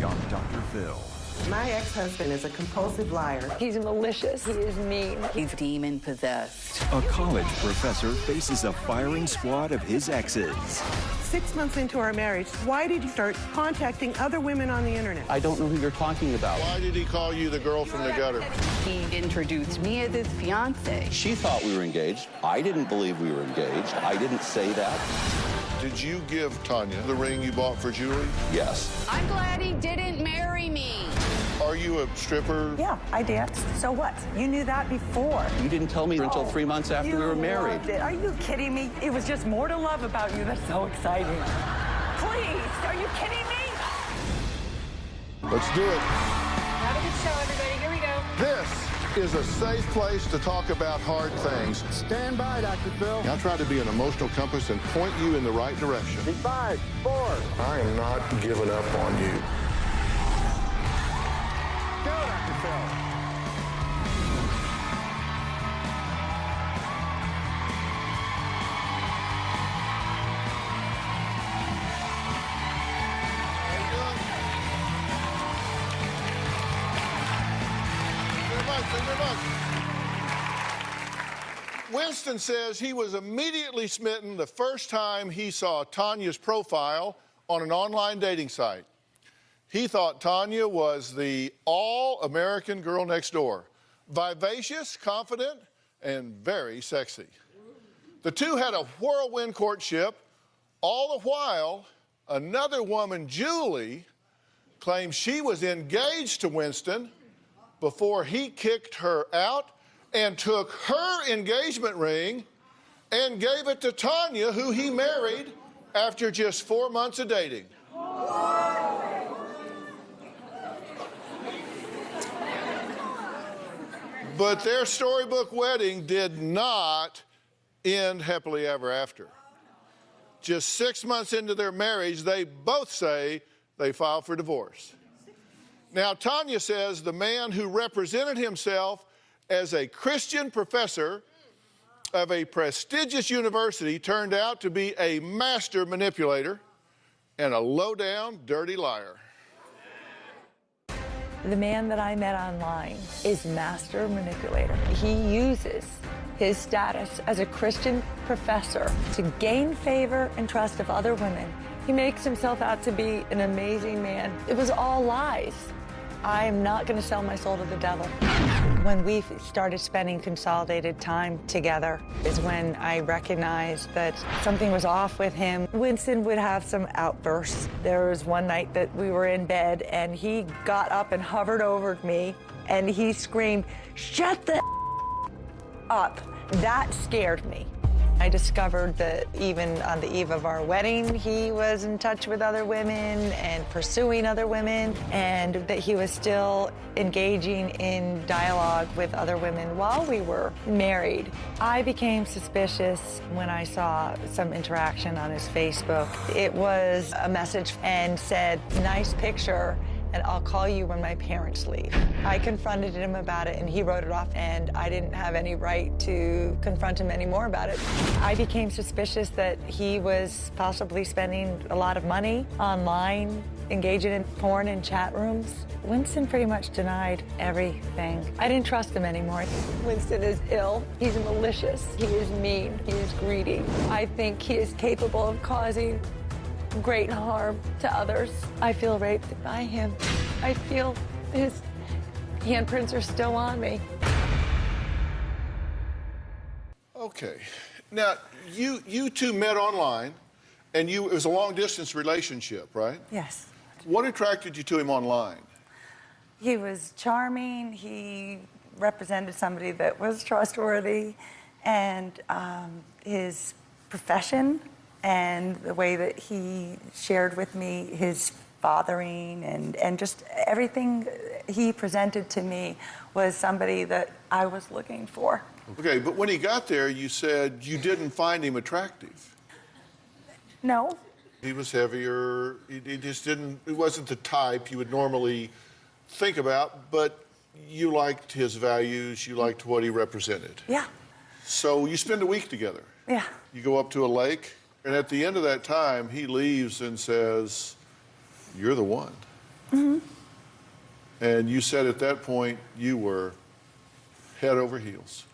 today on Dr. Phil. My ex-husband is a compulsive liar. He's malicious. He is mean. He's demon-possessed. A college professor faces a firing squad of his exes. 6 months into our marriage, why did you start contacting other women on the internet? I don't know who you're talking about. Why did he call you the girl from the gutter? He introduced me as his fiance. She thought we were engaged. I didn't believe we were engaged. I didn't say that. Did you give Tanya the ring you bought for Julie? Yes. I'm glad he didn't marry me. Are you a stripper? Yeah, I danced. So what? You knew that before. You didn't tell me until 3 months after we were married. Loved it. Are you kidding me? It was just more to love about you. That's so exciting. Please, are you kidding me? Let's do it. Have a good show, everybody. Here we go. This is a safe place to talk about hard things. Stand by, Dr. Phil. I'll try to be an emotional compass and point you in the right direction. 5, 4. I am not giving up on you. Go, Dr. Phil. Winston says he was immediately smitten the first time he saw Tanya's profile on an online dating site. He thought Tanya was the all-American girl next door, vivacious, confident, and very sexy. The two had a whirlwind courtship. All the while, another woman, Julie, claimed she was engaged to Winston before he kicked her out and took her engagement ring and gave it to Tanya, who he married after just 4 months of dating. But their storybook wedding did not end happily ever after. Just 6 months into their marriage, they both say they filed for divorce. Now, Tanya says the man who represented himself as a Christian professor of a prestigious university turned out to be a master manipulator and a low-down, dirty liar. The man that I met online is master manipulator. He uses his status as a Christian professor to gain favor and trust of other women. He makes himself out to be an amazing man. It was all lies. I am not going to sell my soul to the devil. When we started spending consolidated time together is when I recognized that something was off with him. Winston would have some outbursts. There was one night that we were in bed and he got up and hovered over me and he screamed, "Shut the up." That scared me. I discovered that even on the eve of our wedding, he was in touch with other women and pursuing other women, and that he was still engaging in dialogue with other women while we were married. I became suspicious when I saw some interaction on his Facebook. It was a message and said, "Nice picture, and I'll call you when my parents leave." I confronted him about it and he wrote it off, and I didn't have any right to confront him anymore about it. I became suspicious that he was possibly spending a lot of money online, engaging in porn in chat rooms. Winston pretty much denied everything. I didn't trust him anymore. Winston is ill. He's malicious. He is mean. He is greedy. I think he is capable of causing great harm to others. I feel raped by him. I feel his handprints are still on me. Okay. Now, you two met online, and it was a long-distance relationship, right? Yes. What attracted you to him online? He was charming. He represented somebody that was trustworthy, and his profession and the way that he shared with me his fathering and just everything he presented to me was somebody that I was looking for. Okay, but when he got there, you said you didn't find him attractive. No. He was heavier. He just didn't, it wasn't the type you would normally think about, but you liked his values, you liked what he represented. Yeah. So you spend a week together. Yeah. You go up to a lake, and at the end of that time, he leaves and says, "You're the one." Mm-hmm. And you said at that point you were head over heels.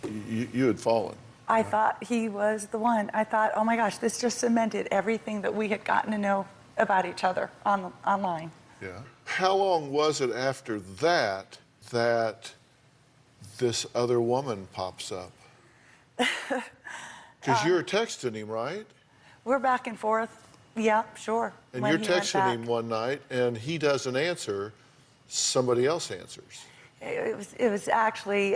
You had fallen. I thought he was the one. I thought, oh my gosh, this just cemented everything that we had gotten to know about each other online. Yeah. How long was it after that that this other woman pops up? Because you're texting him, right? We're back and forth. Yeah, sure. And you're texting him one night, and he doesn't answer. Somebody else answers. It was actually,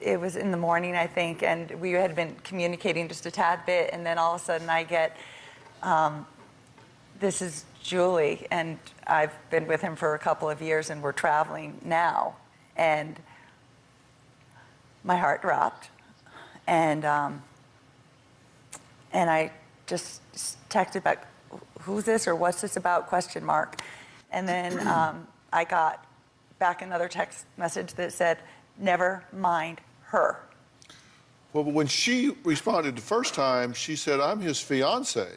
it was in the morning, I think, and we had been communicating just a tad bit, and then all of a sudden I get, this is Julie, and I've been with him for a couple of years, and we're traveling now. And my heart dropped, and I just texted back, who's this or what's this about, question mark. And then I got back another text message that said, never mind her. Well, but when she responded the first time, she said, I'm his fiance.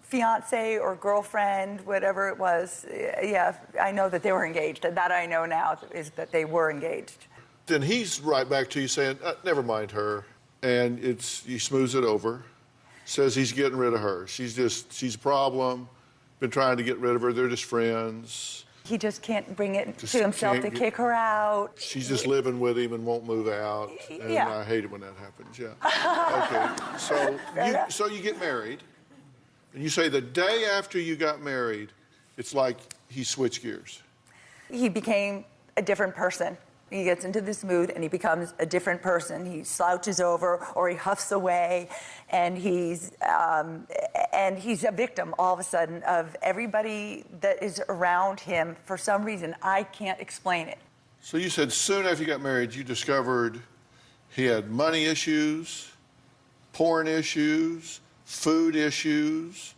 Fiance or girlfriend, whatever it was. Yeah, I know that they were engaged. That I know now is that they were engaged. Then he's right back to you saying, never mind her. And he smooths it over, says he's getting rid of her. She's a problem, been trying to get rid of her. They're just friends. He just can't bring it to himself to kick her out. She's just living with him and won't move out. And yeah. I hate it when that happens, yeah. Okay, so you get married, and you say the day after you got married, it's like he switched gears. He became a different person. He gets into this mood and he becomes a different person. He slouches over or he huffs away, and he's a victim all of a sudden of everybody that is around him for some reason. I can't explain it. So you said soon after you got married, you discovered he had money issues, porn issues, food issues.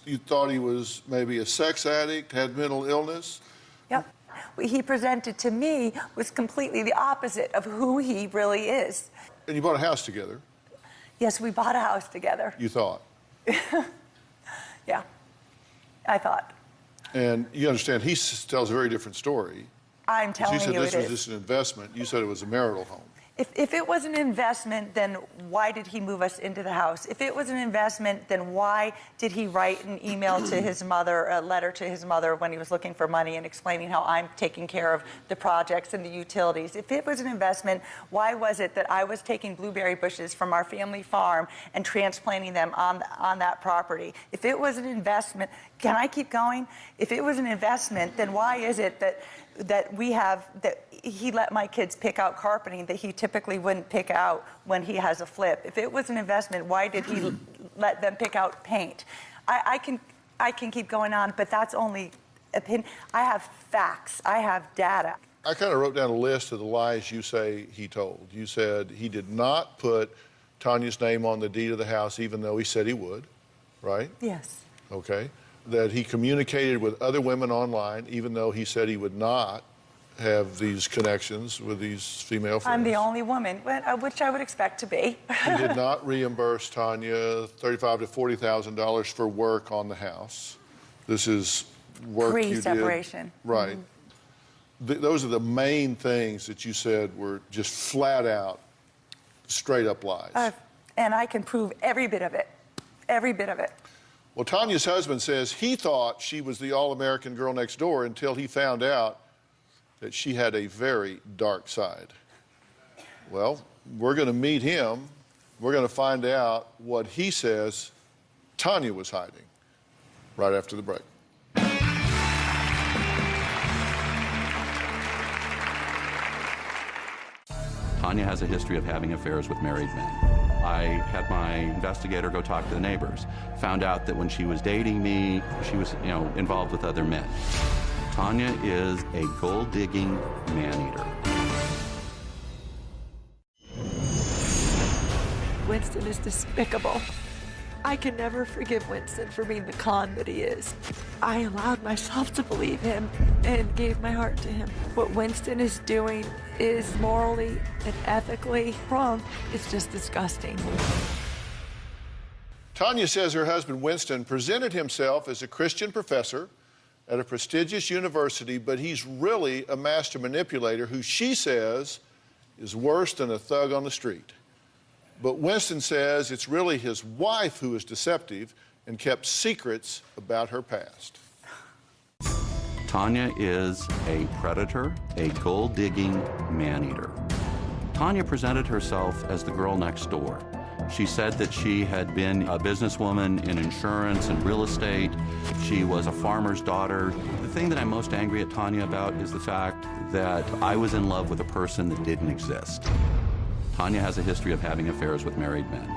You thought he was maybe a sex addict, had mental illness. Yep. What he presented to me was completely the opposite of who he really is. And you bought a house together. Yes, we bought a house together. You thought. Yeah, I thought. And you understand, he tells a very different story. I'm telling you it is. You said this was just an investment. You said it was a marital home. If it was an investment, then why did he move us into the house? If it was an investment, then why did he write an email to his mother, a letter to his mother when he was looking for money and explaining how I'm taking care of the projects and the utilities? If it was an investment, why was it that I was taking blueberry bushes from our family farm and transplanting them on that property? If it was an investment, can I keep going? If it was an investment, then why is it that he let my kids pick out carpeting that he typically wouldn't pick out when he has a flip? If it was an investment, why did he let them pick out paint? I can keep going on, but that's only opinion. I have facts. I have data. I kind of wrote down a list of the lies you say he told. You said he did not put Tanya's name on the deed of the house, even though he said he would, right? Yes. Okay. That he communicated with other women online, even though he said he would not have these connections with these female friends. I'm the only woman, which I would expect to be. He did not reimburse Tanya $35,000 to $40,000 for work on the house. This is work you did. Pre-separation. Right. Mm-hmm. Those are the main things that you said were just flat out, straight up lies. And I can prove every bit of it. Every bit of it. Well, Tanya's husband says he thought she was the all-American girl next door until he found out that she had a very dark side. Well, we're going to meet him. We're going to find out what he says Tanya was hiding right after the break. Tanya has a history of having affairs with married men. I had my investigator go talk to the neighbors, found out that when she was dating me, she was, involved with other men. Tanya is a gold-digging man-eater. Winston is despicable. I can never forgive Winston for being the con that he is. I allowed myself to believe him and gave my heart to him. What Winston is doing is morally and ethically wrong. It's just disgusting. Tanya says her husband Winston presented himself as a Christian professor at a prestigious university, but he's really a master manipulator who she says is worse than a thug on the street. But Winston says it's really his wife who is deceptive and kept secrets about her past. Tanya is a predator, a gold-digging man-eater. Tanya presented herself as the girl next door. She said that she had been a businesswoman in insurance and real estate. She was a farmer's daughter. The thing that I'm most angry at Tanya about is the fact that I was in love with a person that didn't exist. Tanya has a history of having affairs with married men.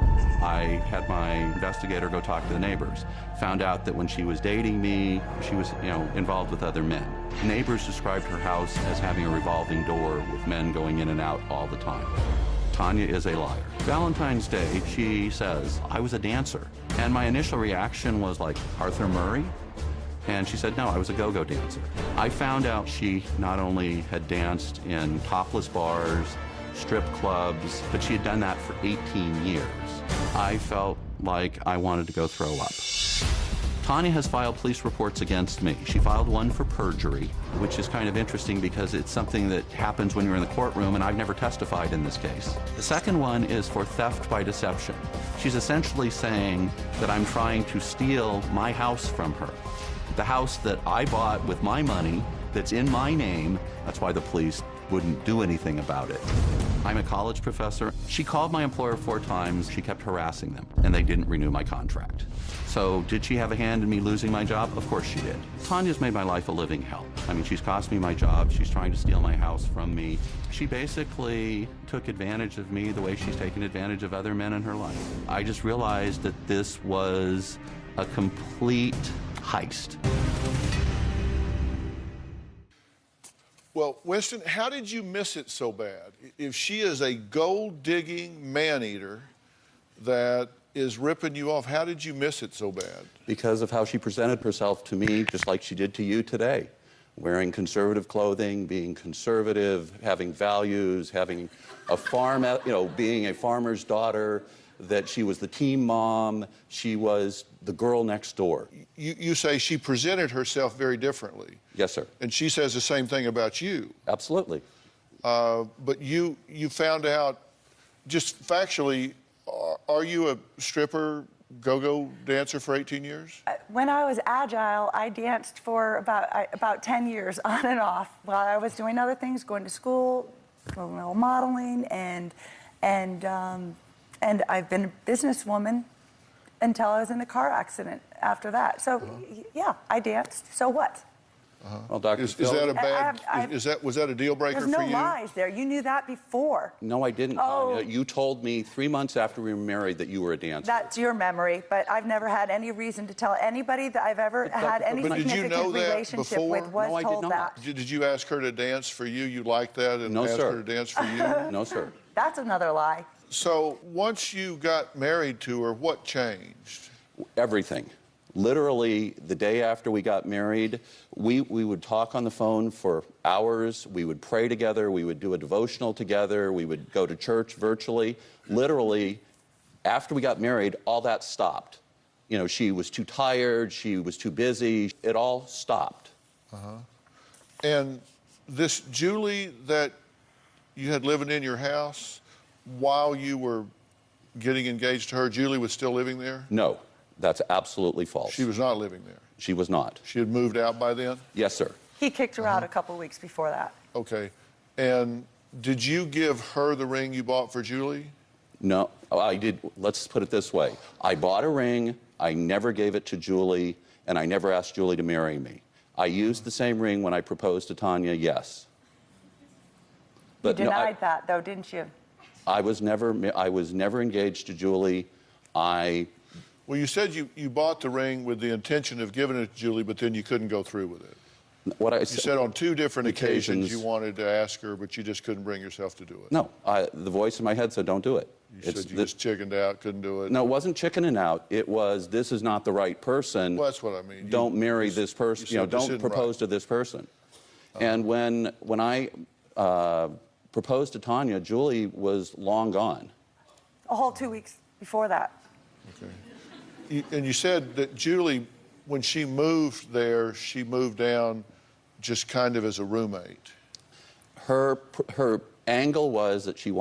I had my investigator go talk to the neighbors. Found out that when she was dating me, she was, involved with other men. Neighbors described her house as having a revolving door with men going in and out all the time. Tanya is a liar. Valentine's Day, she says, I was a dancer. And my initial reaction was like, Arthur Murray? And she said, no, I was a go-go dancer. I found out she not only had danced in topless bars, strip clubs, but she had done that for 18 years. I felt like I wanted to go throw up. Tanya has filed police reports against me. She filed one for perjury, which is kind of interesting because it's something that happens when you're in the courtroom, and I've never testified in this case. The second one is for theft by deception. She's essentially saying that I'm trying to steal my house from her. The house that I bought with my money, that's in my name, that's why the police wouldn't do anything about it. I'm a college professor. She called my employer 4 times. She kept harassing them, and they didn't renew my contract. So did she have a hand in me losing my job? Of course she did. Tanya's made my life a living hell. I mean, she's cost me my job. She's trying to steal my house from me. She basically took advantage of me the way she's taken advantage of other men in her life. I just realized that this was a complete heist. Well, Winston, how did you miss it so bad? If she is a gold-digging man-eater that is ripping you off, how did you miss it so bad? Because of how she presented herself to me, just like she did to you today. Wearing conservative clothing, being conservative, having values, having a farm, being a farmer's daughter, that she was the team mom, she was the girl next door. You say she presented herself very differently. Yes, sir. And she says the same thing about you. Absolutely. But you found out, just factually, are you a stripper, go-go dancer for 18 years? When I was agile, I danced for about 10 years on and off while I was doing other things, going to school, modeling, and I've been a businesswoman until I was in a car accident after that. So, yeah, I danced. So what? Well, Dr. Is Phill, that a bad? Was that a deal breaker for you? There's no lies there. You knew that before. No, I didn't. Oh. Tanya. You told me 3 months after we were married that you were a dancer. That's your memory, but I've never had any reason to tell anybody that I've ever had any But did you significant know that relationship before? with was No, I did told not. that. Did you ask her to dance for you? You liked that and No, asked sir. her to dance for you? No, sir. That's another lie. So once you got married to her, what changed? Everything. Literally, the day after we got married, we would talk on the phone for hours. We would pray together. We would do a devotional together. We would go to church virtually. Literally, after we got married, all that stopped. You know, she was too tired. She was too busy. It all stopped. And this Julie that you had living in your house while you were getting engaged to her, Julie was still living there? No, that's absolutely false. She was not living there. She was not. She had moved out by then? Yes, sir. He kicked her out a couple weeks before that. Okay. And did you give her the ring you bought for Julie? No, I did. Let's put it this way. I bought a ring. I never gave it to Julie, and I never asked Julie to marry me. I used the same ring when I proposed to Tanya, yes. You denied that, though, didn't you? I was never engaged to Julie. Well, you said you bought the ring with the intention of giving it to Julie, but then you couldn't go through with it. You said on 2 different occasions you wanted to ask her, but you just couldn't bring yourself to do it. No, the voice in my head said, don't do it. You said you just chickened out, couldn't do it. No, it wasn't chickening out. It was, this is not the right person. Well, that's what I mean. Don't marry this person. Don't propose to this person. And when I proposed to Tanya, Julie was long gone. A whole 2 weeks before that. Okay. And you said that Julie when she moved there, she moved down just kind of as a roommate? Her angle was that she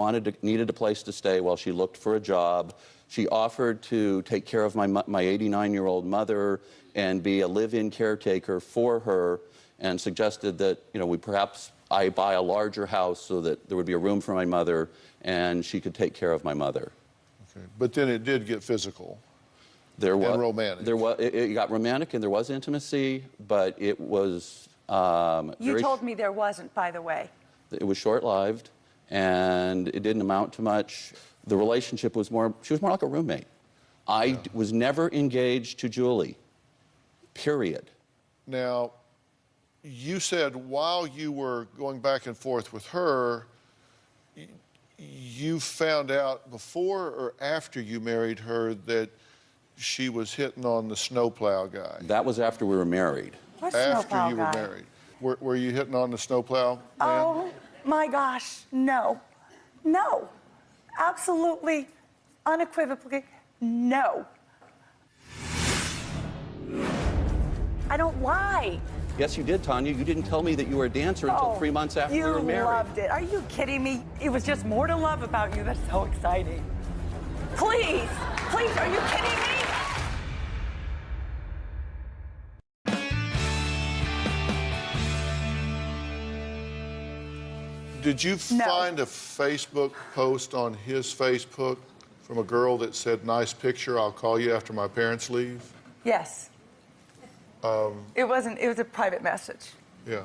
needed a place to stay while she looked for a job. She offered to take care of my 89-year-old mother and be a live-in caretaker for her, and suggested that, you know, perhaps I buy a larger house so that there would be a room for my mother and she could take care of my mother. Okay. But then it did get physical. And romantic. It got romantic, and there was intimacy, but it was You told me there wasn't, by the way. It was short-lived, and it didn't amount to much. The relationship was she was more like a roommate. I was never engaged to Julie, period. Now, you said while you were going back and forth with her, you found out before or after you married her that she was hitting on the snowplow guy? That was after we were married. What After snowplow you were guy? married. Were you hitting on the snowplow man? Oh, my gosh, no. No. Absolutely, unequivocally, no. I don't lie. Yes, you did, Tanya. You didn't tell me that you were a dancer until 3 months after we were married. You loved it. Are you kidding me? It was just more to love about you. That's so exciting. Please, please, are you kidding me? Did you find a Facebook post on his Facebook from a girl that said, "Nice picture, I'll call you after my parents leave"? Yes. It was a private message. Yeah.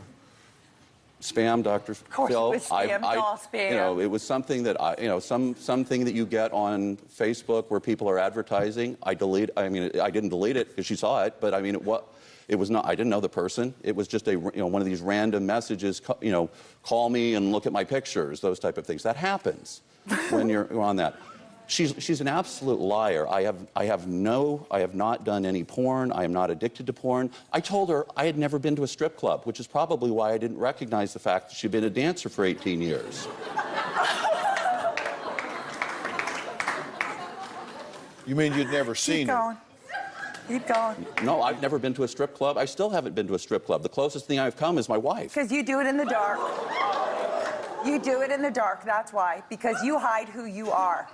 Spam, Dr. course Phill. it was spam, all spam. You know, it was something that something that you get on Facebook where people are advertising. I didn't delete it because she saw it, but I mean, it was not. I didn't know the person. It was just one of these random messages. Call me and look at my pictures. Those type of things. That happens when you're on that. She's an absolute liar. I have not done any porn. I am not addicted to porn. I told her I had never been to a strip club, which is probably why I didn't recognize the fact that she'd been a dancer for 18 years. You mean you'd never seen her? Keep going. No, I've never been to a strip club. I still haven't been to a strip club. The closest thing I've come is my wife. Because you do it in the dark. You do it in the dark, that's why. Because you hide who you are.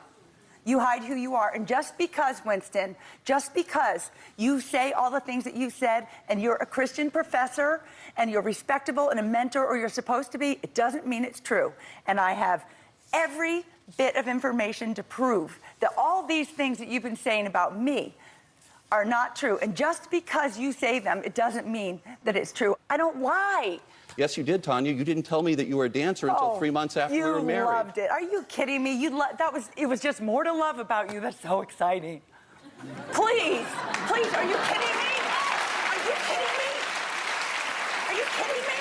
You hide who you are. And just because, Winston, just because you say all the things that you said and you're a Christian professor and you're respectable and a mentor, or you're supposed to be, it doesn't mean it's true. And I have every bit of information to prove that all these things that you've been saying about me are not true. And just because you say them, it doesn't mean that it's true. I don't lie. Yes, you did, Tanya. You didn't tell me that you were a dancer until 3 months after we were married. You loved it. Are you kidding me? It was just more to love about you. That's so exciting. Please, please, are you kidding me? Are you kidding me? Are you kidding me?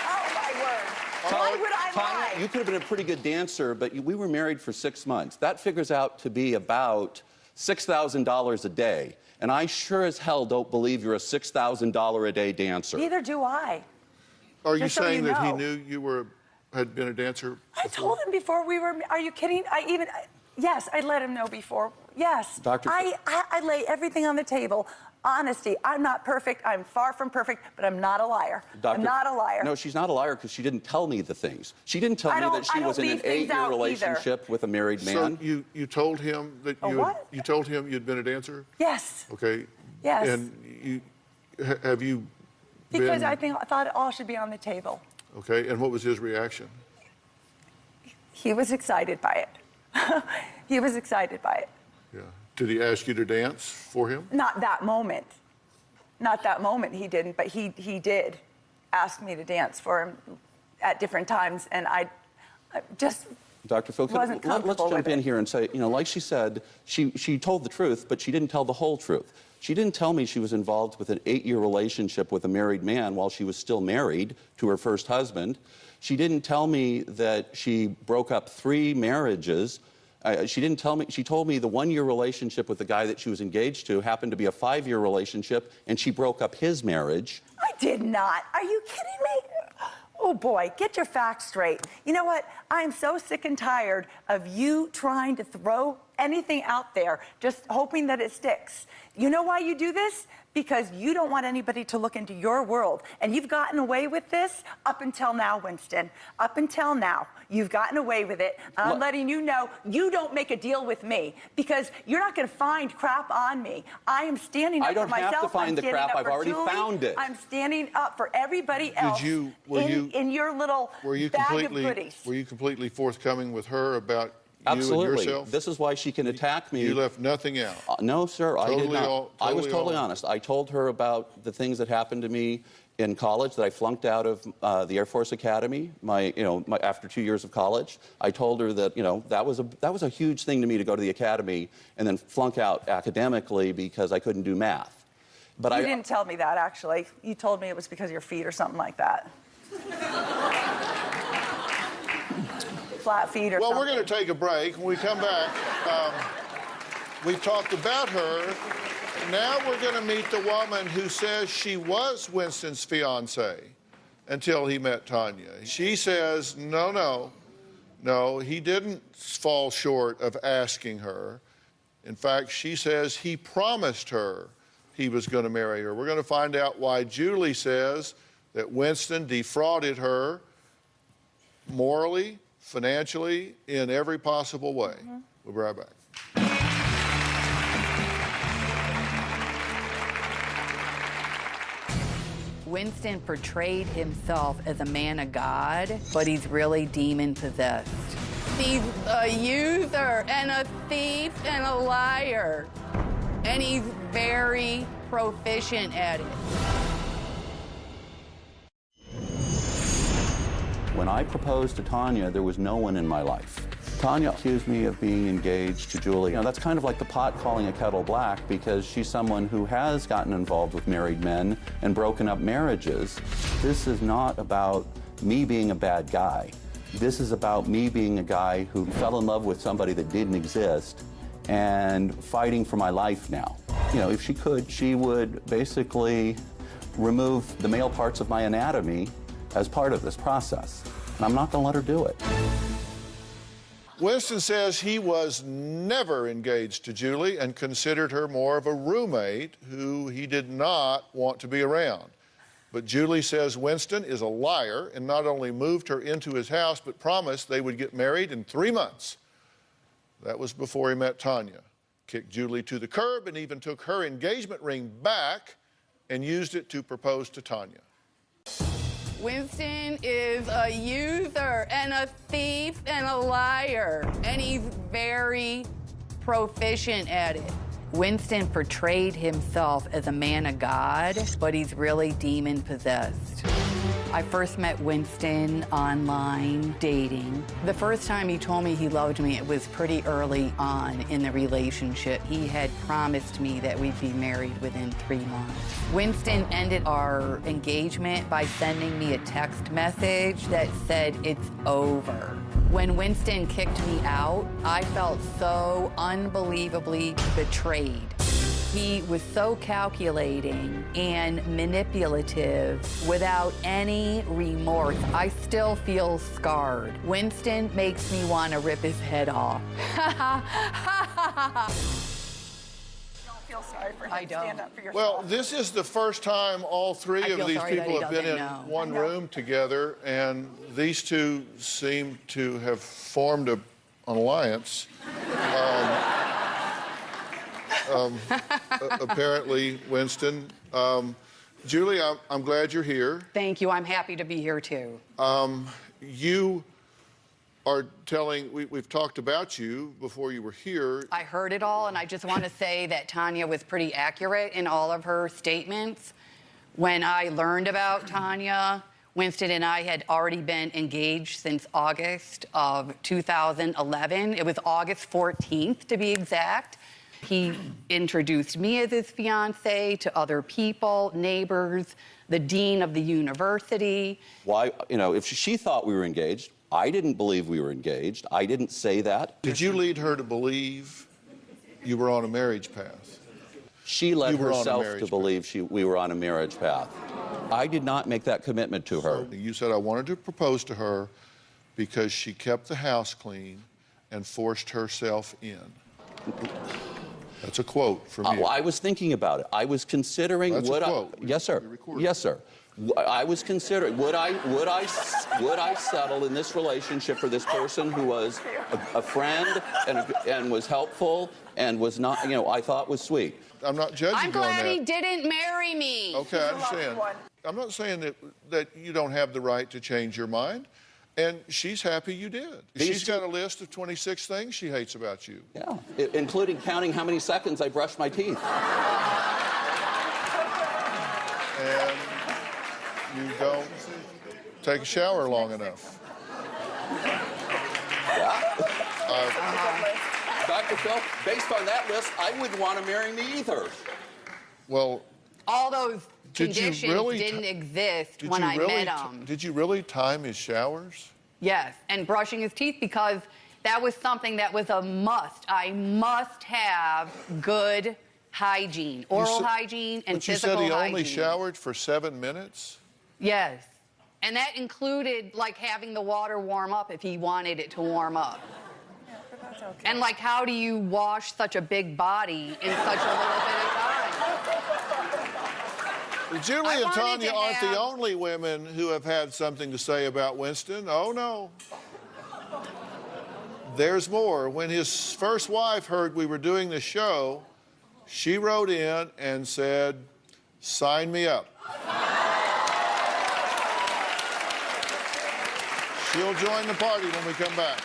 Oh, my word. Why would I lie? Tanya, you could have been a pretty good dancer, but we were married for 6 months. That figures out to be about $6,000 a day. And I sure as hell don't believe you're a $6,000 a day dancer. Neither do I. Are you Just so saying you that he know. knew you had been a dancer I told him before we were. Are you kidding? Yes, I let him know before. Yes. Dr. I lay everything on the table. Honesty. I'm not perfect. I'm far from perfect, but I'm not a liar. I'm not a liar. No, she's not a liar because she didn't tell me the things. She didn't tell me that she was in an 8-year relationship with a married man. So you told him that you told him you'd been a dancer? Yes. Okay. Yes. And have you Because been... I thought it all should be on the table. Okay, and what was his reaction? He was excited by it. He was excited by it. Yeah. Did he ask you to dance for him? Not that moment. Not that moment he didn't, but he did ask me to dance for him at different times, and I just Dr. Phill, wasn't comfortable let's jump with in it. here and say, like she said, she told the truth, but she didn't tell the whole truth. She didn't tell me she was involved with an 8-year relationship with a married man while she was still married to her first husband. She didn't tell me that she broke up 3 marriages. She didn't tell me. She told me the 1-year relationship with the guy that she was engaged to happened to be a 5-year relationship, and she broke up his marriage. I did not. Are you kidding me? Oh, boy, get your facts straight. You know what? I am so sick and tired of you trying to throw anything out there, just hoping that it sticks. You know why you do this? Because you don't want anybody to look into your world. And you've gotten away with this up until now, Winston. Up until now, you've gotten away with it. I'm letting you know you don't make a deal with me because you're not going to find crap on me. I am standing up for myself. I don't have to find the crap. I've already found it. I'm standing up for everybody else in your little bag of goodies. Were you completely forthcoming with her about Absolutely. you and yourself? This is why she can attack me. You left nothing out. No, sir, I did not. I was totally honest. honest. I told her about the things that happened to me in college, that I flunked out of the Air Force Academy. After 2 years of college, I told her that that was a huge thing to me to go to the academy and then flunk out academically because I couldn't do math. But you didn't tell me that, actually. You told me it was because of your feet or something like that. Flat feet or something. Well, we're going to take a break. When we come back, we've talked about her. Now we're going to meet the woman who says she was Winston's fiancée until he met Tanya. She says, no, he didn't fall short of asking her. In fact, she says he promised her he was going to marry her. We're going to find out why Julie says that Winston defrauded her morally, financially, in every possible way. We'll be right back. Winston portrayed himself as a man of God, but he's really demon-possessed. He's a user and a thief and a liar, and he's very proficient at it. When I proposed to Tanya, there was no one in my life. Tanya accused me of being engaged to Julie. That's kind of like the pot calling a kettle black because she's someone who has gotten involved with married men and broken up marriages. This is not about me being a bad guy. This is about me being a guy who fell in love with somebody that didn't exist and fighting for my life now. If she could, she would basically remove the male parts of my anatomy as part of this process. And I'm not going to let her do it. Winston says he was never engaged to Julie and considered her more of a roommate who he did not want to be around. But Julie says Winston is a liar and not only moved her into his house, but promised they would get married in 3 months. That was before he met Tanya. Kicked Julie to the curb and even took her engagement ring back and used it to propose to Tanya. Winston is a user and a thief and a liar, and he's very proficient at it. Winston portrayed himself as a man of God, but he's really demon-possessed. I first met Winston online dating. The first time he told me he loved me, it was pretty early on in the relationship. He had promised me that we'd be married within 3 months. Winston ended our engagement by sending me a text message that said, "It's over." When Winston kicked me out, I felt so unbelievably betrayed. He was so calculating and manipulative without any remorse. I still feel scarred. Winston makes me want to rip his head off. Don't feel sorry for him. I don't. Stand up for yourself. Well, this is the first time all three of these people have been in one room together, and these two seem to have formed an alliance. Apparently, Winston. Julie, I'm glad you're here. Thank you. I'm happy to be here, too. You are telling, we've talked about you before you were here. I heard it all, and I just want to say that Tanya was pretty accurate in all of her statements. When I learned about Tanya, Winston and I had already been engaged since August of 2011. It was August 14th, to be exact. He introduced me as his fiancée to other people, neighbors, the dean of the university. Why, if she thought we were engaged, I didn't believe we were engaged. I didn't say that. Did you lead her to believe you were on a marriage path? She led herself to believe we were on a marriage path. I did not make that commitment to her. So you said I wanted to propose to her because she kept the house clean and forced herself in. That's a quote from you. Well, I was thinking about it. I was considering That's would a I. quote. Yes, sir. Yes, sir. I was considering would I settle in this relationship for this person who was a friend and was helpful and was not, you know, I thought was sweet. I'm not judging I'm you on glad that. he didn't marry me. Okay, I understand. I'm not saying that you don't have the right to change your mind. And she's happy you did. She's got a list of 26 things she hates about you. Yeah, including counting how many seconds I brushed my teeth. And you don't take a shower long enough. Dr. Phill, based on that list, I wouldn't want to marry me either. Well, all those conditions really didn't exist when I met him. Did you really time his showers? Yes, and brushing his teeth, because that was something that was a must. I must have good hygiene, oral hygiene and physical hygiene. But you said he only showered for 7 minutes? Yes, and that included like having the water warm up if he wanted it to warm up. Yeah, but that's okay. And like, how do you wash such a big body in such a little bit of time? Julie and Tanya aren't the only women who have had something to say about Winston. Oh, no. There's more. When his first wife heard we were doing the show, she wrote in and said, "Sign me up." She'll join the party when we come back.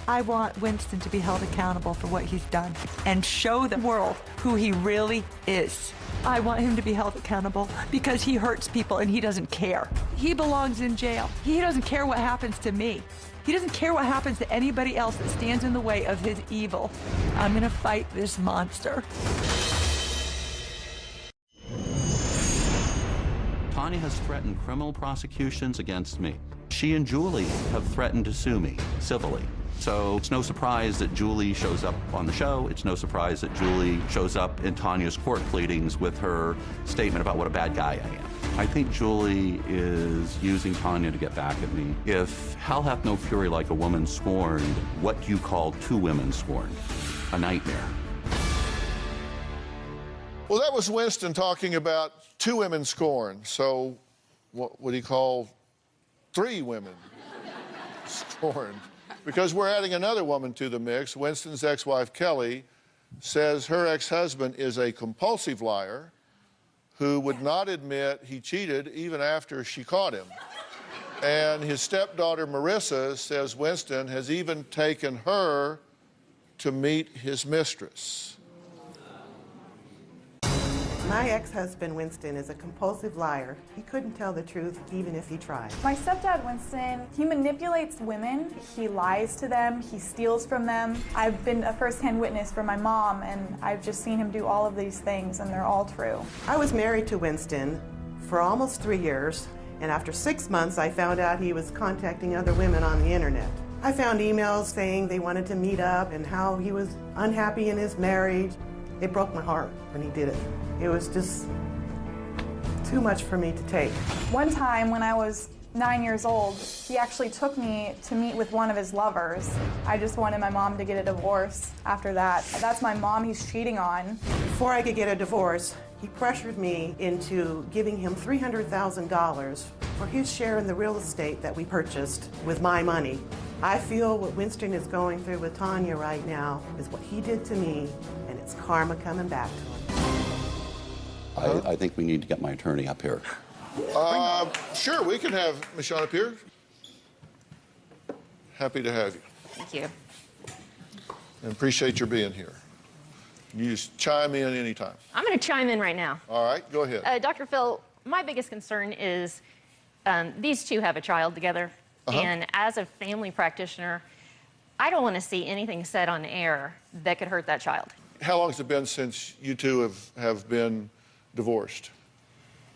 I want Winston to be held accountable for what he's done and show the world who he really is. I want him to be held accountable because he hurts people and he doesn't care. He belongs in jail. He doesn't care what happens to me. He doesn't care what happens to anybody else that stands in the way of his evil. I'm gonna fight this monster. Tanya has threatened criminal prosecutions against me. She and Julie have threatened to sue me civilly. So it's no surprise that Julie shows up on the show. It's no surprise that Julie shows up in Tanya's court pleadings with her statement about what a bad guy I am. I think Julie is using Tanya to get back at me. If hell hath no fury like a woman scorned, what do you call two women scorned? A nightmare. Well, that was Winston talking about two women scorned. So what would he call three women scorned? Because we're adding another woman to the mix. Winston's ex-wife, Kelly, says her ex-husband is a compulsive liar who would not admit he cheated even after she caught him. And his stepdaughter, Marissa, says Winston has even taken her to meet his mistress. My ex-husband, Winston, is a compulsive liar. He couldn't tell the truth even if he tried. My stepdad, Winston, he manipulates women. He lies to them. He steals from them. I've been a first-hand witness for my mom, and I've just seen him do all of these things, and they're all true. I was married to Winston for almost 3 years, and after 6 months, I found out he was contacting other women on the internet. I found emails saying they wanted to meet up and how he was unhappy in his marriage. It broke my heart when he did it. It was just too much for me to take. One time when I was 9 years old, he actually took me to meet with one of his lovers. I just wanted my mom to get a divorce after that. That's my mom he's cheating on. Before I could get a divorce, he pressured me into giving him $300,000 for his share in the real estate that we purchased with my money. I feel what Winston is going through with Tanya right now is what he did to me, and it's karma coming back to him. I think we need to get my attorney up here. Sure, we can have Michonne up here. Happy to have you. Thank you. And appreciate your being here. You just chime in anytime. I'm going to chime in right now. All right, go ahead. Dr. Phill, my biggest concern is these two have a child together. And as a family practitioner, I don't want to see anything said on air that could hurt that child. How long has it been since you two have been divorced?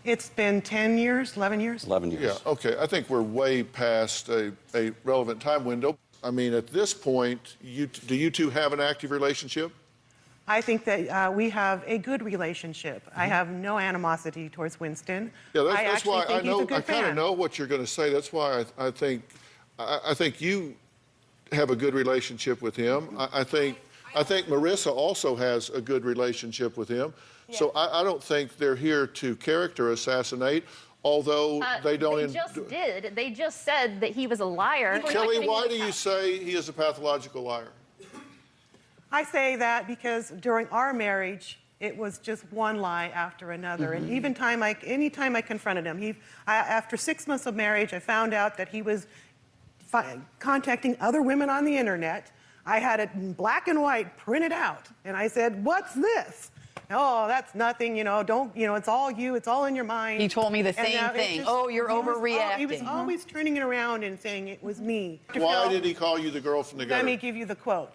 It's been 10 years, 11 years? 11 years. Yeah, okay. I think we're way past a relevant time window. I mean, at this point, do you two have an active relationship? I think that we have a good relationship. I have no animosity towards Winston. Yeah, that's why think he's a good I kind of fan. know what you're going to say. That's why I think you have a good relationship with him. I think Marissa also has a good relationship with him. Yeah. So I don't think they're here to character assassinate, although they don't... They just did. They just said that he was a liar. Kelly, why do you say he is a pathological liar? I say that because during our marriage, it was just one lie after another. And even any time I confronted him, after 6 months of marriage, I found out that he was contacting other women on the internet. I had it in black and white printed out. And I said, what's this? Oh, that's nothing, it's all you, it's all in your mind. He told me the same thing. You're overreacting. He was always turning it around and saying it was me. Why did he call you the girl from the gutter? Let me give you the quote.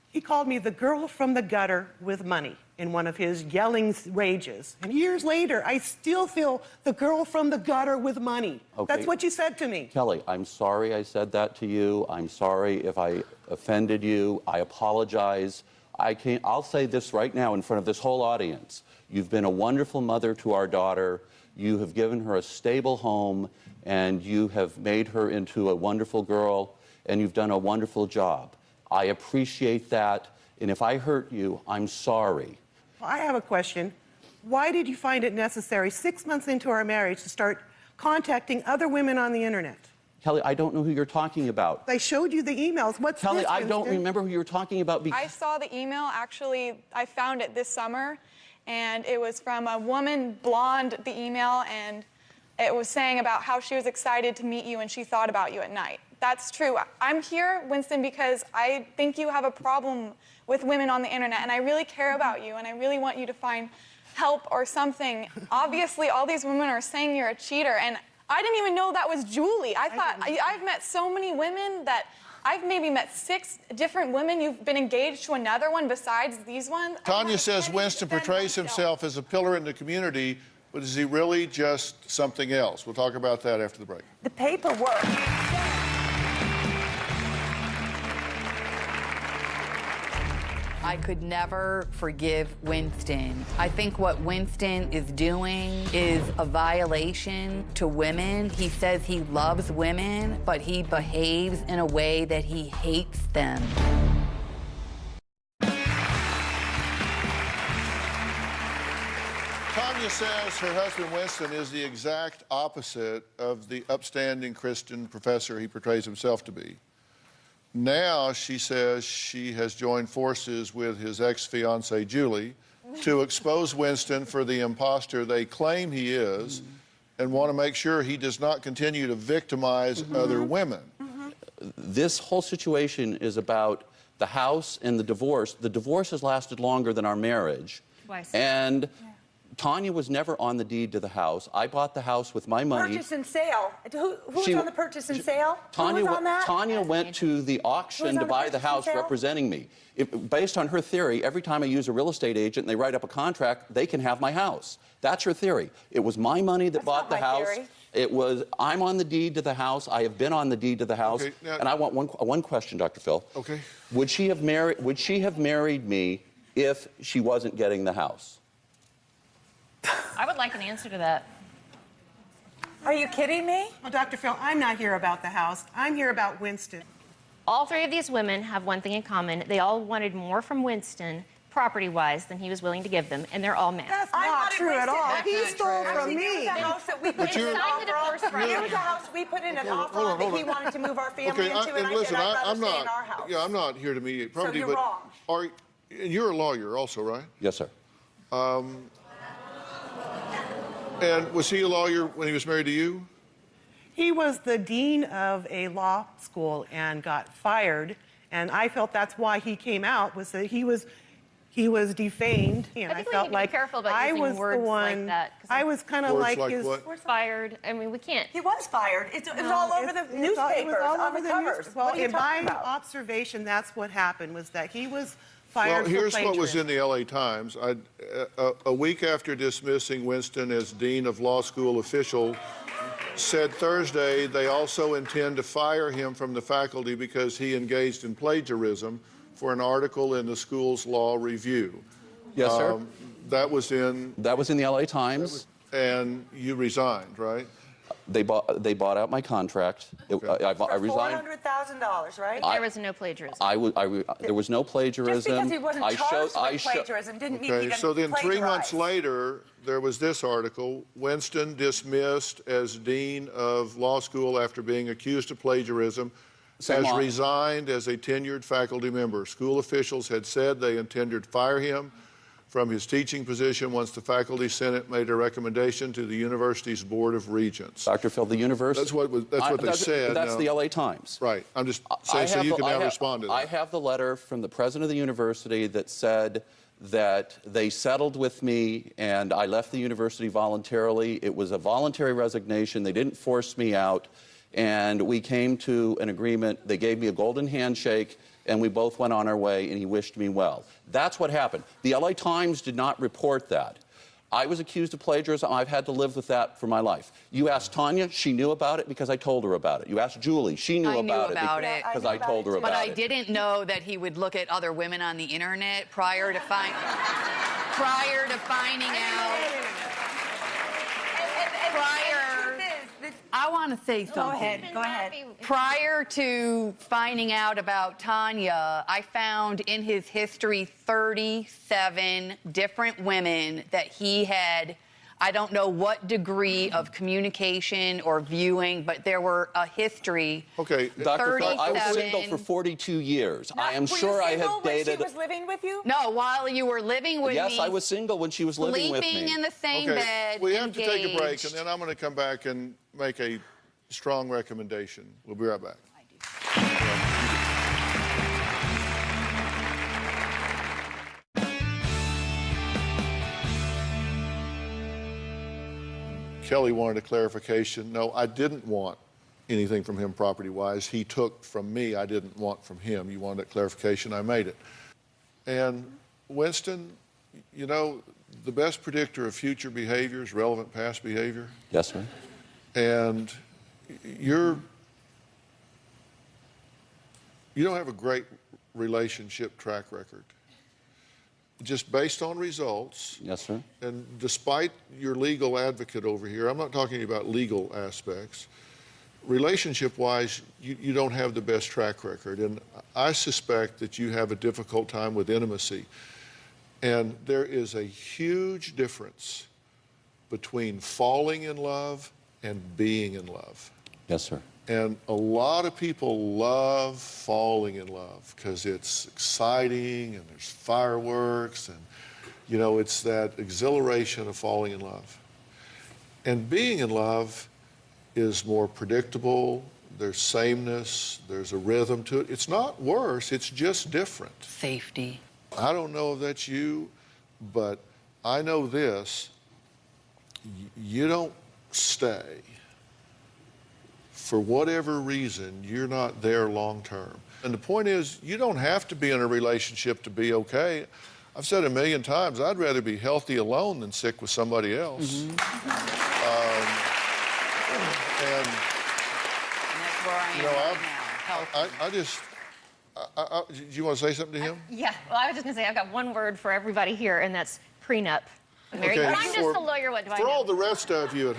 He called me the girl from the gutter with money in one of his yelling rages. And years later, I still feel the girl from the gutter with money. Okay. That's what you said to me. Kelly, I'm sorry I said that to you. I'm sorry if I offended you. I apologize. I'll say this right now in front of this whole audience. You've been a wonderful mother to our daughter. You have given her a stable home, and you have made her into a wonderful girl, and you've done a wonderful job. I appreciate that, and if I hurt you, I'm sorry. Well, I have a question. Why did you find it necessary 6 months into our marriage to start contacting other women on the internet? Kelly, I don't know who you're talking about. I showed you the emails. What's Kelly, this, I don't Winston? remember who you were talking about. I saw the email. Actually, I found it this summer, and it was from a woman, blonde, the email, and it was saying about how she was excited to meet you and she thought about you at night. That's true. I'm here, Winston, because I think you have a problem with women on the internet, and I really care about you, and I really want you to find help or something. Obviously, all these women are saying you're a cheater, and I didn't even know that was Julie. I thought I've met so many women that I've maybe met 6 different women. You've been engaged to another one besides these ones. Tanya says Winston portrays himself as a pillar in the community, but is he really just something else? We'll talk about that after the break. The paperwork. I could never forgive Winston. I think what Winston is doing is a violation to women. He says he loves women, but he behaves in a way that he hates them. Tanya says her husband Winston is the exact opposite of the upstanding Christian professor he portrays himself to be. Now she says she has joined forces with his ex-fiancée, Julie, to expose Winston for the imposter they claim he is and want to make sure he does not continue to victimize other women. This whole situation is about the house and the divorce. The divorce has lasted longer than our marriage. Twice. And Tanya was never on the deed to the house. I bought the house with my money. Purchase and sale. Who was on the purchase and sale? Tanya, Who was on that? Tanya went to the auction to buy the house representing me. Based on her theory, every time I use a real estate agent and they write up a contract, they can have my house. That's her theory. It was my money that bought the house. Theory. I'm on the deed to the house. I have been on the deed to the house. Okay, now, and I want one question, Dr. Phill. Okay. Would she have married me if she wasn't getting the house? I would like an answer to that. Are you kidding me? Well, Dr. Phill, I'm not here about the house. I'm here about Winston. All 3 of these women have one thing in common. They all wanted more from Winston, property-wise, than he was willing to give them, and they're all mad. That's not true at all. He stole from me. It was a house that we put in an offer. It was a house we put in an offer that he wanted to move our family into, and I said I'd rather stay in our house. Yeah, I'm not here to mediate property, so you're wrong. And you're a lawyer also, right? Yes, sir. And was he a lawyer when he was married to you? He was the dean of a law school and got fired, and I felt that's why he came out, was that he was defamed, and I felt like I was the one. I was kind of like his. We're fired. I mean, we can't. He was fired. It was all over the newspapers. It was all over the covers. Well, in my observation, that's what happened, was that he was fired for plagiarism. Here's what was in the LA Times. A week after dismissing Winston as dean of law school official, said Thursday they also intend to fire him from the faculty because he engaged in plagiarism for an article in the school's law review. Yes, sir. That was in the LA Times. And you resigned, right? They bought out my contract. I resigned. $400,000, right? There was no plagiarism. There was no plagiarism. Just because he wasn't charged with plagiarism didn't mean he didn't so then 3 months plagiarize. later, there was this article, Winston dismissed as dean of law school after being accused of plagiarism, has resigned as a tenured faculty member. School officials had said they intended to fire him from his teaching position once the faculty senate made a recommendation to the university's board of regents. Dr. Phill, the university. That's what they said. That's the LA Times. Right. I'm just saying so you can now respond to that. I have the letter from the president of the university that said that they settled with me and I left the university voluntarily. It was a voluntary resignation. They didn't force me out. And we came to an agreement. They gave me a golden handshake, and we both went on our way, and he wished me well. That's what happened. The LA Times did not report that. I was accused of plagiarism. I've had to live with that for my life. You asked Tanya, she knew about it because I told her about it. You asked Julie, she knew about it because I told her about it. But I didn't know that he would look at other women on the internet prior to finding out. I want to say something. Go ahead. Prior to finding out about Tanya, I found in his history 37 different women that he had, I don't know what degree of communication or viewing, but there were a history. Okay, Dr. Phill, I was single for 42 years. I am sure I have dated. When she was living with you? No, while you were living with me. Yes, I was single when she was living with me. Sleeping in the same bed. We have to take a break, and then I'm going to come back and make a strong recommendation. We'll be right back. Kelly wanted a clarification. No, I didn't want anything from him property-wise. He took from me. I didn't want from him. You wanted a clarification. I made it. And Winston, you know, the best predictor of future behavior is relevant past behavior. Yes, sir. And you don't have a great relationship track record. Just based on results. Yes, sir. And despite your legal advocate over here, I'm not talking about legal aspects. Relationship-wise, you don't have the best track record. And I suspect that you have a difficult time with intimacy. And there is a huge difference between falling in love and being in love. Yes, sir. And a lot of people love falling in love because it's exciting and there's fireworks and, you know, it's that exhilaration of falling in love. And being in love is more predictable. There's sameness. There's a rhythm to it. It's not worse. It's just different. Safety. I don't know if that's you, but I know this. You don't stay. For whatever reason, you're not there long term. And the point is, you don't have to be in a relationship to be okay. I've said a million times, I'd rather be healthy alone than sick with somebody else. Mm-hmm. And that's where I am right now. do you want to say something to him? Yeah, well, I was just going to say, I've got one word for everybody here, and that's prenup. Okay, but I'm just a lawyer, what do I know? For all the rest of you at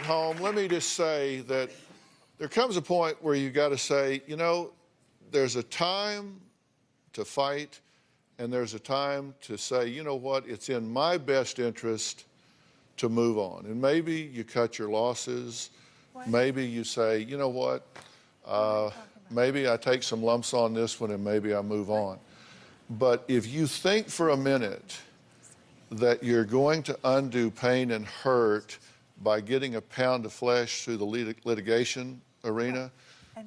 home, let me just say that there comes a point where you got to say, you know, there's a time to fight, and there's a time to say, you know what, it's in my best interest to move on. And maybe you cut your losses. Maybe you say, you know what, maybe I take some lumps on this one and maybe I move on. But if you think for a minute that you're going to undo pain and hurt by getting a pound of flesh through the litigation arena,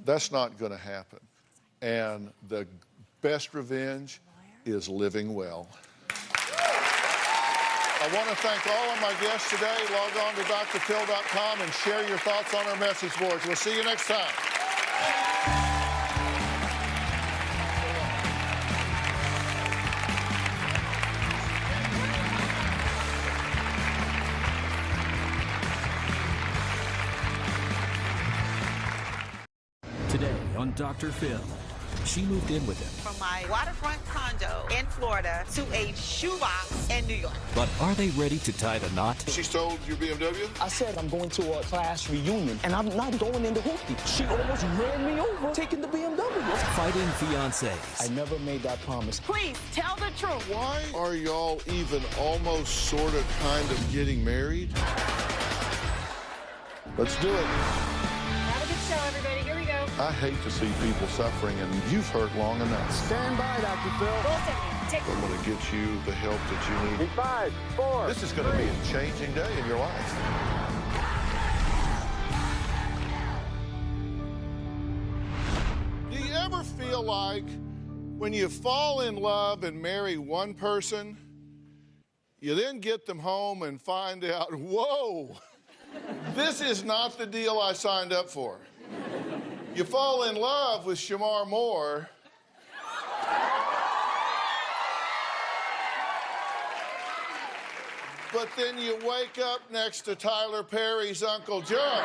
that's not going to happen. And the best revenge is living well. I want to thank all of my guests today. Log on to drphil.com and share your thoughts on our message boards. We'll see you next time. Today on Dr. Phill, she moved in with him. From my waterfront condo in Florida to a shoebox in New York. But are they ready to tie the knot? She stole your BMW? I said I'm going to a class reunion, and I'm not going into hoopty. She almost ran me over taking the BMW. Fighting fiancés. I never made that promise. Please tell the truth. Why are y'all even almost sort of kind of getting married? Let's do it. Have a good show, everybody. Here we go. I hate to see people suffering, and you've hurt long enough. Stand by, Dr. Phill. I'm going to get you the help that you need. In 5, 4. This is going to be a changing day in your life. Do you ever feel like when you fall in love and marry one person, you then get them home and find out, whoa, this is not the deal I signed up for? You fall in love with Shamar Moore, but then you wake up next to Tyler Perry's Uncle John.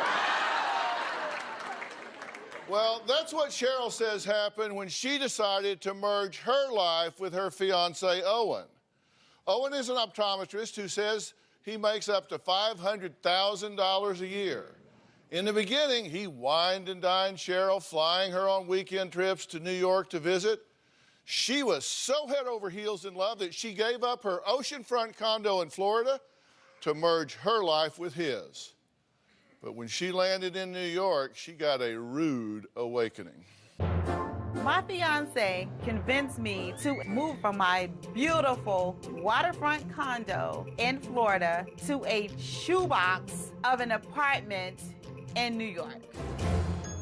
Well, that's what Cheryl says happened when she decided to merge her life with her fiancé, Owen. Owen is an optometrist who says he makes up to $500,000 a year. In the beginning, he wined and dined Cheryl, flying her on weekend trips to New York to visit. She was so head over heels in love that she gave up her oceanfront condo in Florida to merge her life with his. But when she landed in New York, she got a rude awakening. My fiance convinced me to move from my beautiful waterfront condo in Florida to a shoebox of an apartment in New York.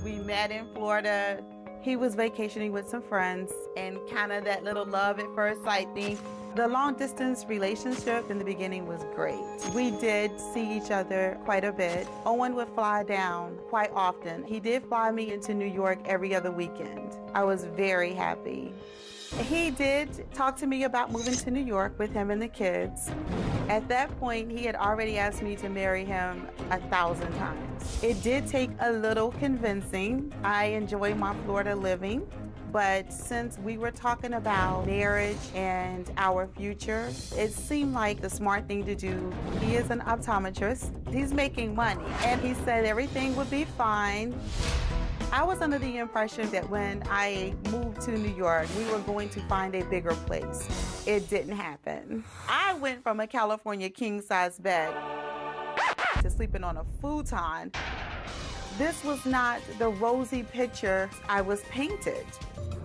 We met in Florida. He was vacationing with some friends, and kind of that little love at first sight thing. The long distance relationship in the beginning was great. We did see each other quite a bit. Owen would fly down quite often. He did fly me into New York every other weekend. I was very happy. He did talk to me about moving to New York with him and the kids. At that point, he had already asked me to marry him 1,000 times. It did take a little convincing. I enjoy my Florida living, but since we were talking about marriage and our future, it seemed like the smart thing to do. He is an optometrist. He's making money, and he said everything would be fine. I was under the impression that when I moved to New York, we were going to find a bigger place. It didn't happen. I went from a California king-size bed to sleeping on a futon. This was not the rosy picture I was painted.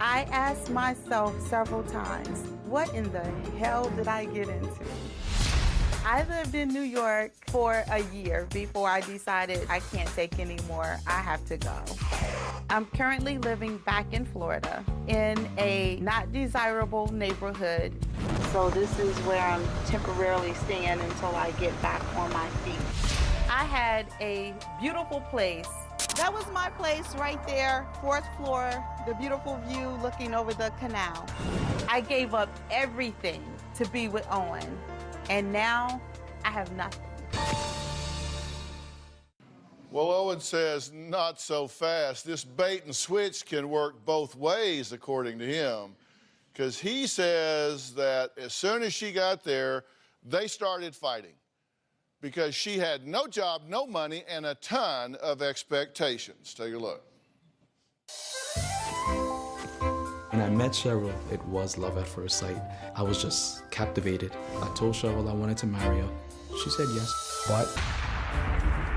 I asked myself several times, what in the hell did I get into? I lived in New York for a year before I decided I can't take any more. I have to go. I'm currently living back in Florida in a not desirable neighborhood. So this is where I'm temporarily staying until I get back on my feet. I had a beautiful place. That was my place right there, 4th floor, the beautiful view looking over the canal. I gave up everything to be with Owen. And now, I have nothing. Well, Owen says, not so fast. This bait and switch can work both ways, according to him, because he says that as soon as she got there, they started fighting because she had no job, no money, and a ton of expectations. Take a look. When I met Cheryl, it was love at first sight. I was just captivated. I told Cheryl I wanted to marry her. She said yes. But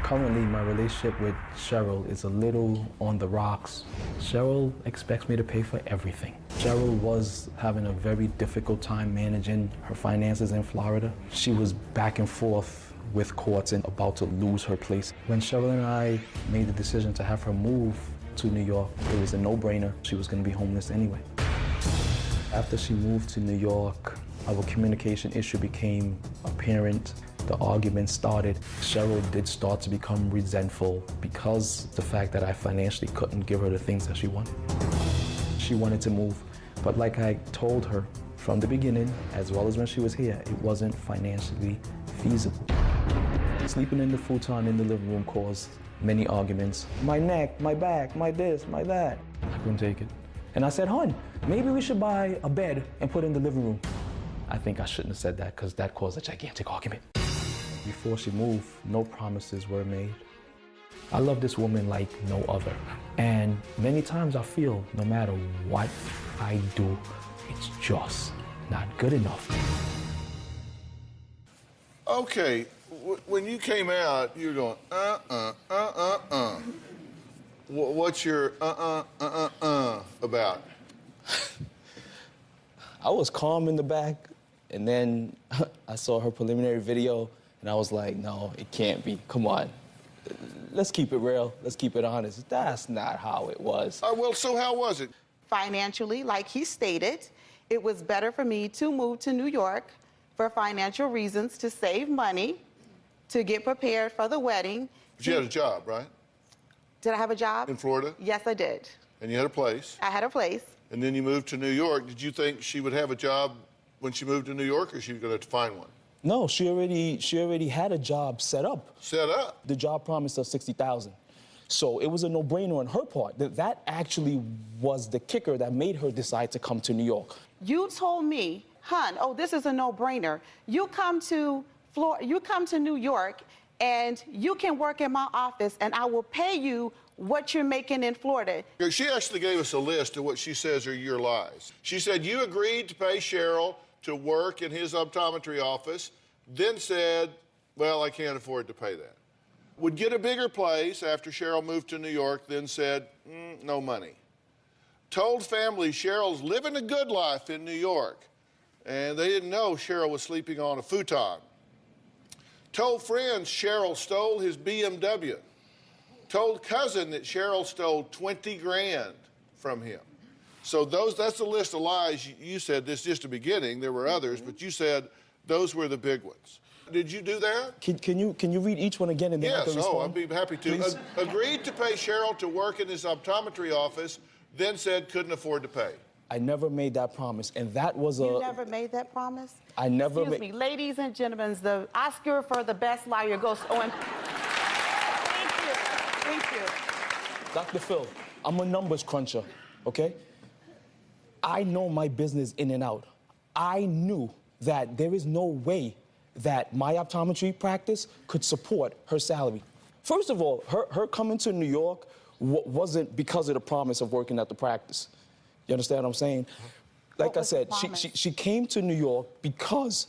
currently, my relationship with Cheryl is a little on the rocks. Cheryl expects me to pay for everything. Cheryl was having a very difficult time managing her finances in Florida. She was back and forth with courts and about to lose her place. When Cheryl and I made the decision to have her move to New York, it was a no-brainer. She was going to be homeless anyway. After she moved to New York, our communication issue became apparent. The argument started. Cheryl did start to become resentful because of the fact that I financially couldn't give her the things that she wanted. She wanted to move, but like I told her from the beginning, as well as when she was here, it wasn't financially feasible. Sleeping in the futon in the living room caused Many arguments. My neck, my back, my this, my that. I couldn't take it. And I said, hon, maybe we should buy a bed and put it in the living room. I think I shouldn't have said that because that caused a gigantic argument. Before she moved, no promises were made. I love this woman like no other. And many times I feel no matter what I do, it's just not good enough. Okay, when you came out, you were going, What's your about? I was calm in the back, and then I saw her preliminary video, and I was like, no, it can't be. Come on. Let's keep it real. Let's keep it honest. That's not how it was. Well, so how was it? Financially, like he stated, it was better for me to move to New York for financial reasons, to save money, to get prepared for the wedding. But you had a job, right? Did I have a job? In Florida? Yes, I did. And you had a place? I had a place. And then you moved to New York. Did you think she would have a job when she moved to New York, or she was going to have to find one? No, she already had a job set up. Set up? The job promised her $60,000. So it was a no-brainer on her part. That actually was the kicker that made her decide to come to New York. You told me, hon, oh, this is a no-brainer. You come to New York, and you can work in my office, and I will pay you what you're making in Florida. She actually gave us a list of what she says are your lies. She said you agreed to pay Cheryl to work in his optometry office, then said, well, I can't afford to pay that. Would get a bigger place after Cheryl moved to New York, then said, no money. Told family Cheryl's living a good life in New York, and they didn't know Cheryl was sleeping on a futon. Told friends Cheryl stole his BMW. Told cousin that Cheryl stole 20 grand from him. So that's the list of lies. You said this is just a beginning. There were others, but you said those were the big ones. Did you do that? Can you read each one again and then I can respond? I'd be happy to. Agreed to pay Cheryl to work in his optometry office, then said couldn't afford to pay. I never made that promise, and that was a... You never made that promise? I never Excuse me, ladies and gentlemen, the Oscar for the best liar goes to Owen. Thank you. Dr. Phill, I'm a numbers cruncher, okay? I know my business in and out. I knew that there is no way that my optometry practice could support her salary. First of all, her coming to New York wasn't because of the promise of working at the practice. You understand what I'm saying? Like I said, she came to New York because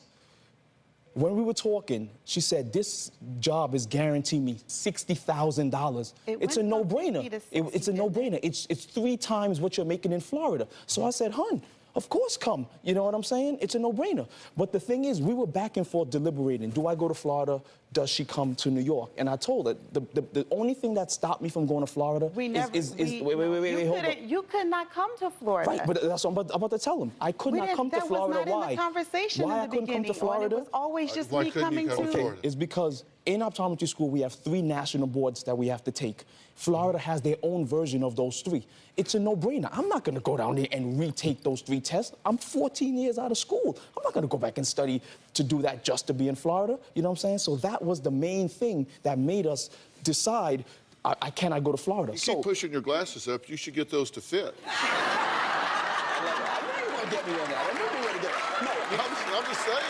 when we were talking, she said, this job is guaranteeing me $60,000. It's a no-brainer. It's a no-brainer. It's 3 times what you're making in Florida. So I said, hon, of course come. You know what I'm saying? It's a no-brainer. But the thing is, we were back and forth deliberating. Do I go to Florida? Does she come to New York? And I told her, the only thing that stopped me from going to Florida wait, hold up. You could not come to Florida. Right, but that's what I'm about to tell him. I could not come to Florida. That was not Why? in the conversation Why in the I couldn't come to Florida? It was always just Why me couldn't coming you come to to... Florida? It's because in optometry school, we have 3 national boards that we have to take. Florida has their own version of those 3. It's a no-brainer. I'm not going to go down there and retake those 3 tests. I'm 14 years out of school. I'm not going to go back and study to do that just to be in Florida. You know what I'm saying? So that was the main thing that made us decide, can I go to Florida? You keep pushing your glasses up. You should get those to fit. I knew you were going to get me on that. I knew you were going to get me. No, I'm just saying.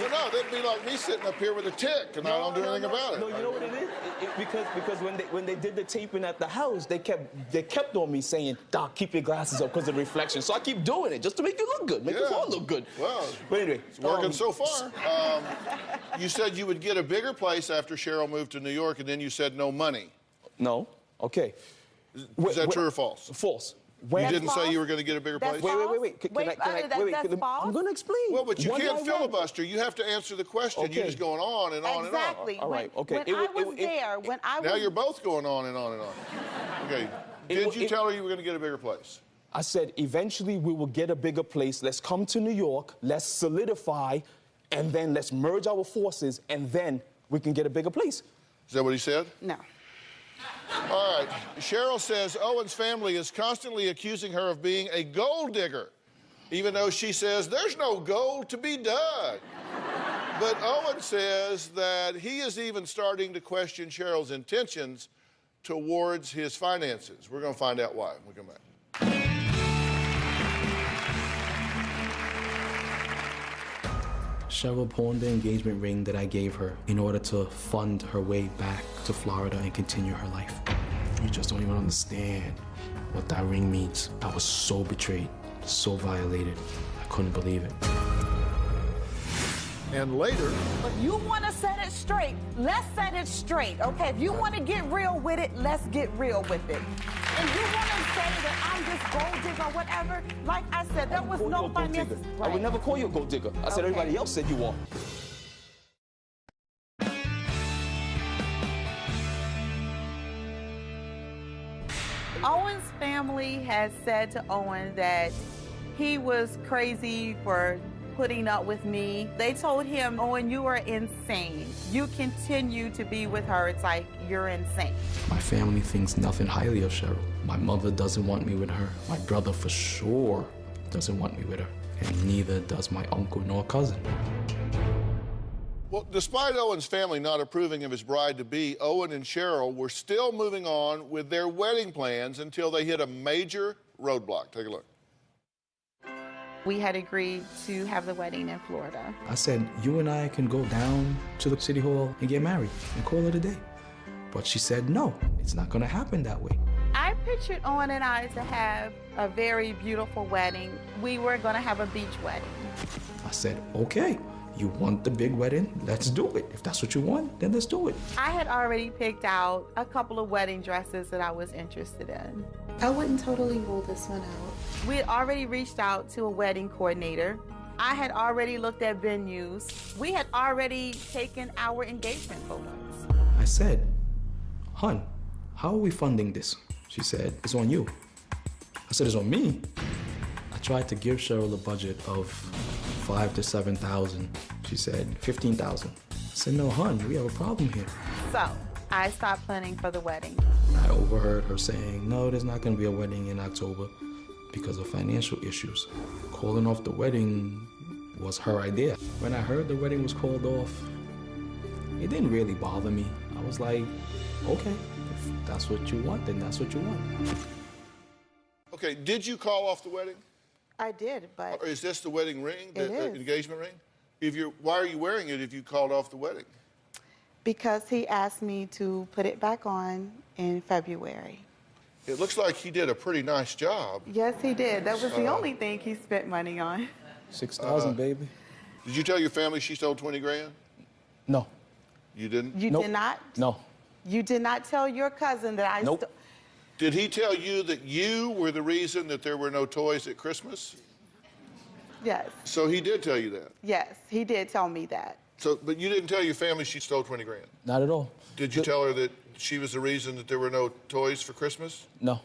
No, that'd be like me sitting up here with a tick and I don't do anything about it. No, you know what it is? Because when they did the taping at the house, they kept on me saying, Doc, keep your glasses up because of the reflection. So I keep doing it just to make you look good, make us all look good. Well, but anyway, it's working so far. You said you would get a bigger place after Cheryl moved to New York, and then you said no money. No. Okay. Is that true or false? False. You didn't say you were going to get a bigger place? Wait. I'm going to explain. Well, but you can't filibuster. You have to answer the question. Okay. You're just going on and on and on. Exactly. All right, okay. Now you're both going on and on and on. Okay. Did you tell her you were going to get a bigger place? I said, eventually we will get a bigger place. Let's come to New York. Let's solidify, and then let's merge our forces, and then we can get a bigger place. Is that what he said? No. All right. Cheryl says Owen's family is constantly accusing her of being a gold digger, even though she says there's no gold to be dug. But Owen says that he is even starting to question Cheryl's intentions towards his finances. We're going to find out why when we come back. Cheryl pawned the engagement ring that I gave her in order to fund her way back to Florida and continue her life. You just don't even understand what that ring means. I was so betrayed, so violated. I couldn't believe it. And later... But you want to set it straight, let's set it straight, okay? If you want to get real with it, let's get real with it. And you want to say that I'm just gold digger or whatever, like I said, there was no finances. I would never call you a gold digger. I said everybody else said you are. Owen's family has said to Owen that he was crazy for putting up with me. They told him, Owen, you are insane. You continue to be with her. It's like, you're insane. My family thinks nothing highly of Cheryl. My mother doesn't want me with her. My brother for sure doesn't want me with her. And neither does my uncle nor cousin. Well, despite Owen's family not approving of his bride-to-be, Owen and Cheryl were still moving on with their wedding plans until they hit a major roadblock. Take a look. We had agreed to have the wedding in Florida. I said, you and I can go down to the city hall and get married and call it a day. But she said, no, it's not gonna happen that way. I pictured Owen and I to have a very beautiful wedding. We were gonna have a beach wedding. I said, okay, you want the big wedding? Let's do it. If that's what you want, then let's do it. I had already picked out a couple of wedding dresses that I was interested in. I wouldn't totally rule this one out. We had already reached out to a wedding coordinator. I had already looked at venues. We had already taken our engagement photos. I said, hon, how are we funding this? She said, it's on you. I said, it's on me? I tried to give Cheryl a budget of $5,000 to $7,000. She said, $15,000. I said, no, hon, we have a problem here. So I stopped planning for the wedding. I overheard her saying, no, there's not gonna be a wedding in October because of financial issues. Calling off the wedding was her idea. When I heard the wedding was called off, it didn't really bother me. I was like, okay, if that's what you want, then that's what you want. Okay, did you call off the wedding? I did, but... Or is this the wedding ring, It the is. engagement ring? Why are you wearing it if you called off the wedding? Because he asked me to put it back on in February. It looks like he did a pretty nice job. Yes, he did. That was the only thing he spent money on. 6,000, baby. Did you tell your family she stole 20 grand? No. You didn't? You Nope. did not? No. You did not tell your cousin that I... Nope. Did he tell you that you were the reason that there were no toys at Christmas? Yes. So he did tell you that? Yes, he did tell me that. So, but you didn't tell your family she stole 20 grand? Not at all. Did you tell her that she was the reason that there were no toys for Christmas? No.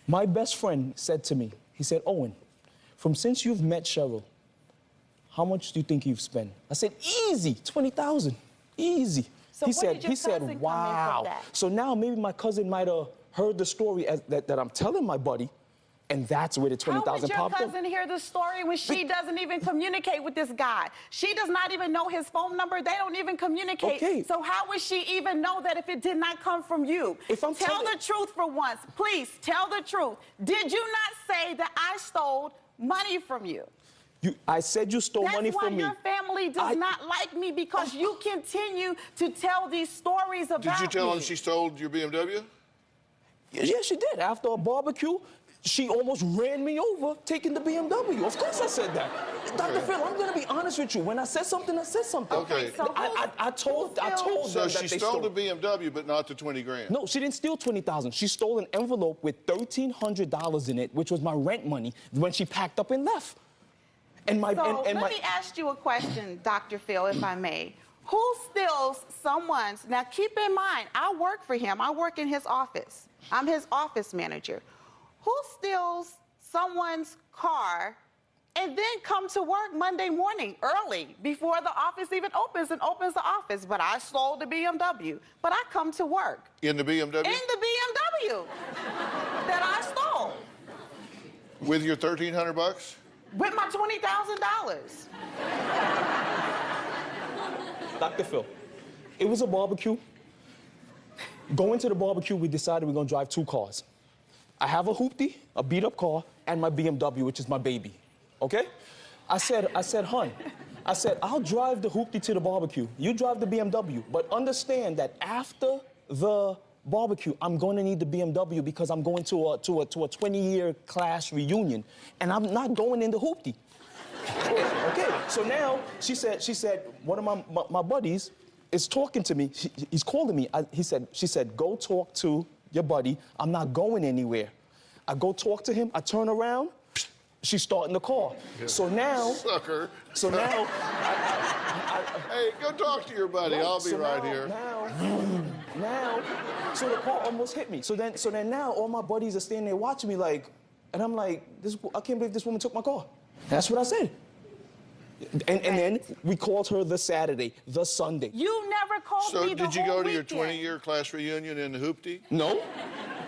My best friend said to me, he said, Owen, since you've met Cheryl, how much do you think you've spent? I said, easy, 20,000, easy. So he what said, did your cousin come in from wow. that? So now maybe my cousin might have heard the story that I'm telling my buddy, and that's where the 20,000 How would your popped up. cousin hear the story when she doesn't even communicate with this guy? She does not even know his phone number. They don't even communicate. Okay. So how would she even know that if it did not come from you? Tell the truth for once. Please, tell the truth. Did you not say that I stole money from you? I said you stole money from me. That's why your family does not like me, because you continue to tell these stories about me. Did you tell him she stole your BMW? Yeah, she did. After a barbecue, she almost ran me over taking the BMW. Of course I said that. Dr. Phill, I'm going to be honest with you. When I said something, I said something. Okay. So I told them So that she they stole the BMW, but not the 20 grand? No, she didn't steal 20,000. She stole an envelope with $1,300 in it, which was my rent money, when she packed up and left. And my, Let me ask you a question, Dr. Phill, if I may. Who steals someone's... Now, keep in mind, I work for him. I work in his office. I'm his office manager. Who steals someone's car and then come to work Monday morning early before the office even opens and opens the office? But I stole the BMW. But I come to work. In the BMW? In the BMW that I stole. With your $1,300 bucks? With my $20,000. Dr. Phill, it was a barbecue. Going to the barbecue, we decided we're gonna drive 2 cars. I have a hoopty, a beat-up car, and my BMW, which is my baby, okay? I said, hun, I'll drive the hoopty to the barbecue. You drive the BMW, but understand that after the barbecue, I'm going to need the BMW because I'm going to a 20-year class reunion, and I'm not going in the hoopty. Okay, so now she said, one of my buddies is talking to me. He's calling me. She said, go talk to your buddy. I'm not going anywhere. I go talk to him. I turn around. She's starting the car. Yeah. So now, sucker. So now, hey, go talk to your buddy. Right, I'll be right here. Now, so the car almost hit me. So then now all my buddies are standing there watching me like, and I'm like, I can't believe this woman took my car. That's what I said. And then we called her the Saturday, the Sunday. You never called me the whole weekend. So did you go to your 20-year class reunion in the hoopty? No.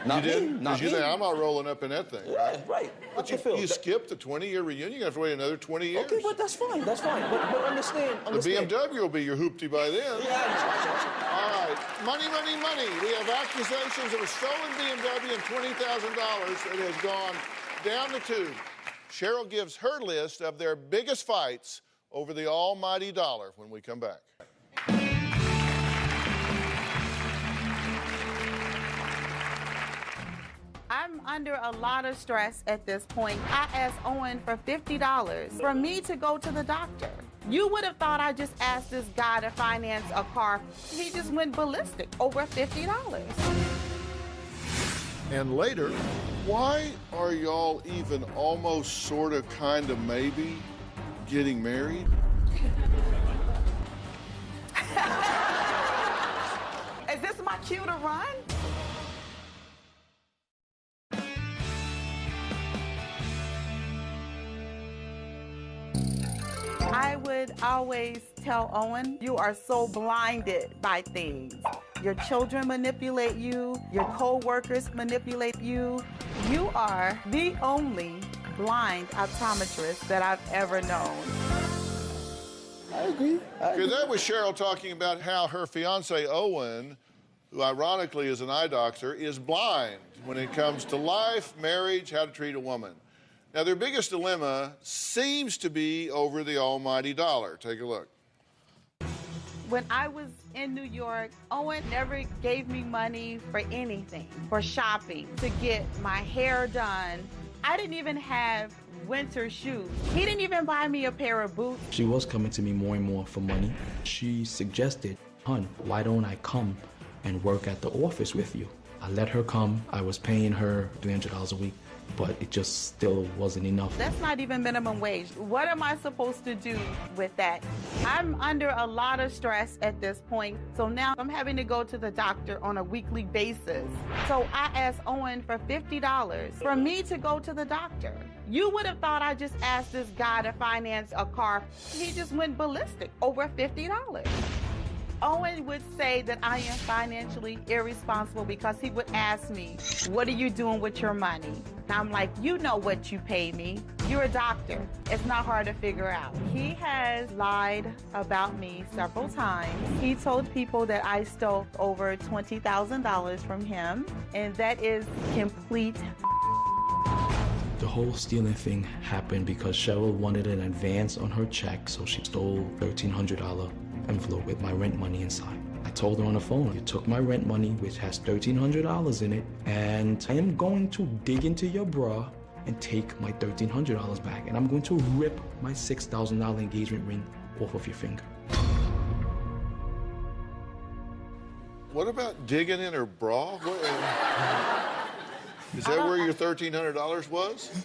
Not you me. didn't? Not you me. think I'm not rolling up in that thing, right? Right. But you skipped the 20-year reunion. You have to wait another 20 years. Okay, but that's fine. That's fine. But understand. The BMW will be your hoopty by then. Yeah. All right. Money, money, money. We have accusations of a stolen BMW and $20,000 that has gone down the tube. Cheryl gives her list of their biggest fights over the almighty dollar when we come back. I'm under a lot of stress at this point. I asked Owen for $50 for me to go to the doctor. You would have thought I just asked this guy to finance a car. He just went ballistic, over $50. And later, why are y'all even almost, sort of, kind of, maybe getting married? Is this my cue to run? I would always tell Owen, you are so blinded by things. Your children manipulate you, your co-workers manipulate you. You are the only blind optometrist that I've ever known. I agree. Because that was Cheryl talking about how her fiance Owen, who ironically is an eye doctor, is blind when it comes to life, marriage, how to treat a woman. Now, their biggest dilemma seems to be over the almighty dollar. Take a look. When I was in New York, Owen never gave me money for anything, for shopping, to get my hair done. I didn't even have winter shoes. He didn't even buy me a pair of boots. She was coming to me more and more for money. She suggested, hon, why don't I come and work at the office with you? I let her come. I was paying her $300 a week, but it just still wasn't enough. That's not even minimum wage. What am I supposed to do with that? I'm under a lot of stress at this point, so now I'm having to go to the doctor on a weekly basis. So I asked Owen for $50 for me to go to the doctor. You would have thought I just asked this guy to finance a car. He just went ballistic, over $50. Owen would say that I am financially irresponsible because he would ask me, what are you doing with your money? And I'm like, you know what you pay me. You're a doctor. It's not hard to figure out. He has lied about me several times. He told people that I stole over $20,000 from him, and that is complete. The whole stealing thing happened because Cheryl wanted an advance on her check, so she stole $1,300 envelope with my rent money inside. I told her on the phone, you took my rent money, which has $1,300 in it, and I am going to dig into your bra and take my $1,300 back, and I'm going to rip my $6,000 engagement ring off of your finger. What about digging in her bra? Is that where your $1,300 was?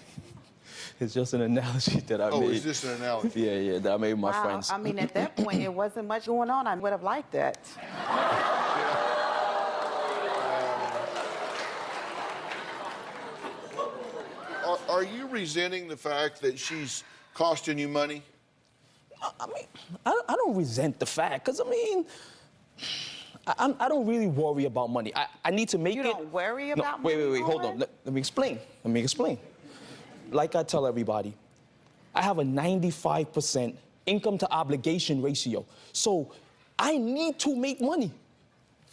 It's just an analogy that I made. Oh, it's just an analogy. Yeah, that I made with my friends. I mean, at that point, it wasn't much going on. I would have liked that. Are you resenting the fact that she's costing you money? I mean, I don't resent the fact, because, I mean, I don't really worry about money. I need to make it. You don't worry about money? Wait, hold on. Let me explain. Like I tell everybody, I have a 95% income to obligation ratio. So I need to make money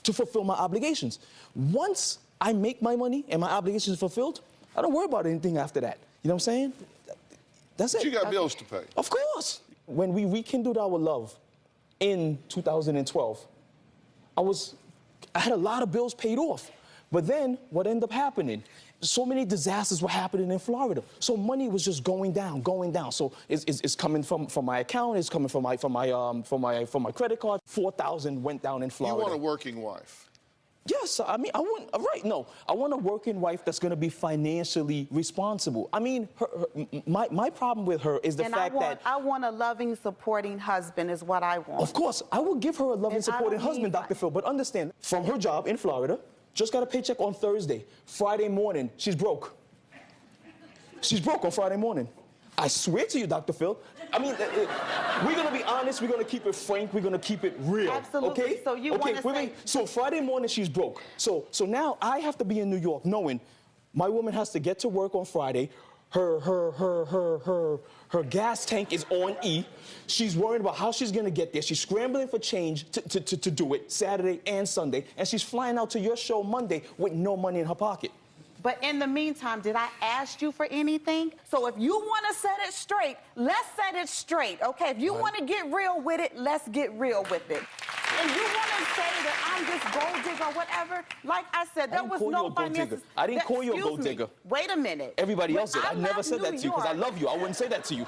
to fulfill my obligations. Once I make my money and my obligations are fulfilled, I don't worry about anything after that. You know what I'm saying? That's it. You got bills to pay. Of course. When we rekindled our love in 2012, I had a lot of bills paid off. But then what ended up happening? So many disasters were happening in Florida. So money was just going down. So it's coming from my account, it's coming from my credit card. $4,000 went down in Florida. You want a working wife? Yes, I mean, I want a working wife that's going to be financially responsible. I mean, my problem with her is the fact that... I want a loving, supporting husband is what I want. Of course, I will give her a loving, supporting husband, Dr. Phill, but understand, from her job in Florida, just got a paycheck on Thursday. Friday morning, she's broke. She's broke on Friday morning. I swear to you, Dr. Phill. I mean, we're going to be honest. We're going to keep it frank. We're going to keep it real. Absolutely. Okay? So you want to say... So Friday morning, she's broke. So now I have to be in New York knowing my woman has to get to work on Friday. Her gas tank is on E. She's worried about how she's going to get there. She's scrambling for change to do it Saturday and Sunday. And she's flying out to your show Monday with no money in her pocket. But in the meantime, did I ask you for anything? So if you want to set it straight, let's set it straight, okay? If you want to get real with it, let's get real with it. And you want to say that I'm this gold digger or whatever? Like I said, there was no finances. I didn't call you a gold digger. Wait a minute. Everybody else did. I never said that to you because I love you. I wouldn't say that to you.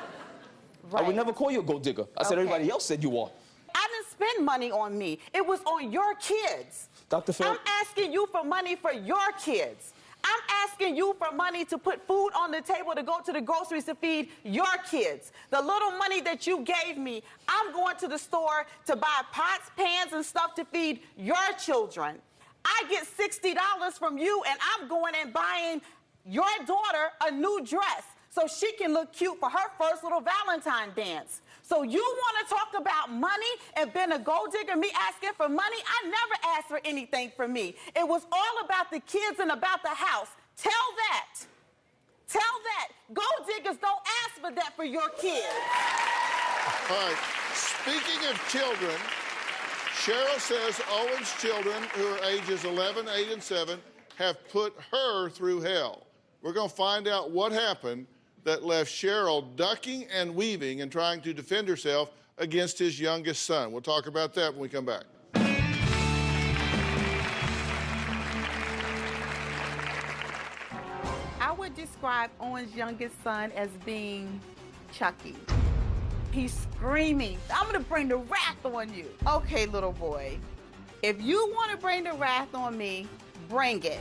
Right. I would never call you a gold digger. I said everybody else said you are. I didn't spend money on me. It was on your kids. Dr. Phill. I'm asking you for money for your kids. I'm asking you for money to put food on the table to go to the groceries to feed your kids. The little money that you gave me, I'm going to the store to buy pots, pans, and stuff to feed your children. I get $60 from you, and I'm going and buying your daughter a new dress so she can look cute for her first little Valentine dance. So you want to talk about money and being a gold digger, me asking for money? I never asked for anything from me. It was all about the kids and about the house. Tell that. Tell that. Gold diggers don't ask for that for your kids. All right. Speaking of children, Cheryl says Owen's children, who are ages 11, 8, and 7, have put her through hell. We're going to find out what happened that left Cheryl ducking and weaving and trying to defend herself against his youngest son. We'll talk about that when we come back. I would describe Owen's youngest son as being Chucky. He's screaming, I'm gonna bring the wrath on you. Okay, little boy, if you wanna bring the wrath on me, bring it.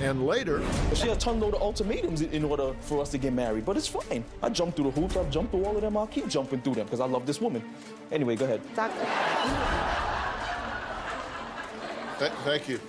And later... She had a ton load of ultimatums in order for us to get married, but it's fine. I jumped through the hoops, I've jumped through all of them, I'll keep jumping through them because I love this woman. Anyway, go ahead. Thank you.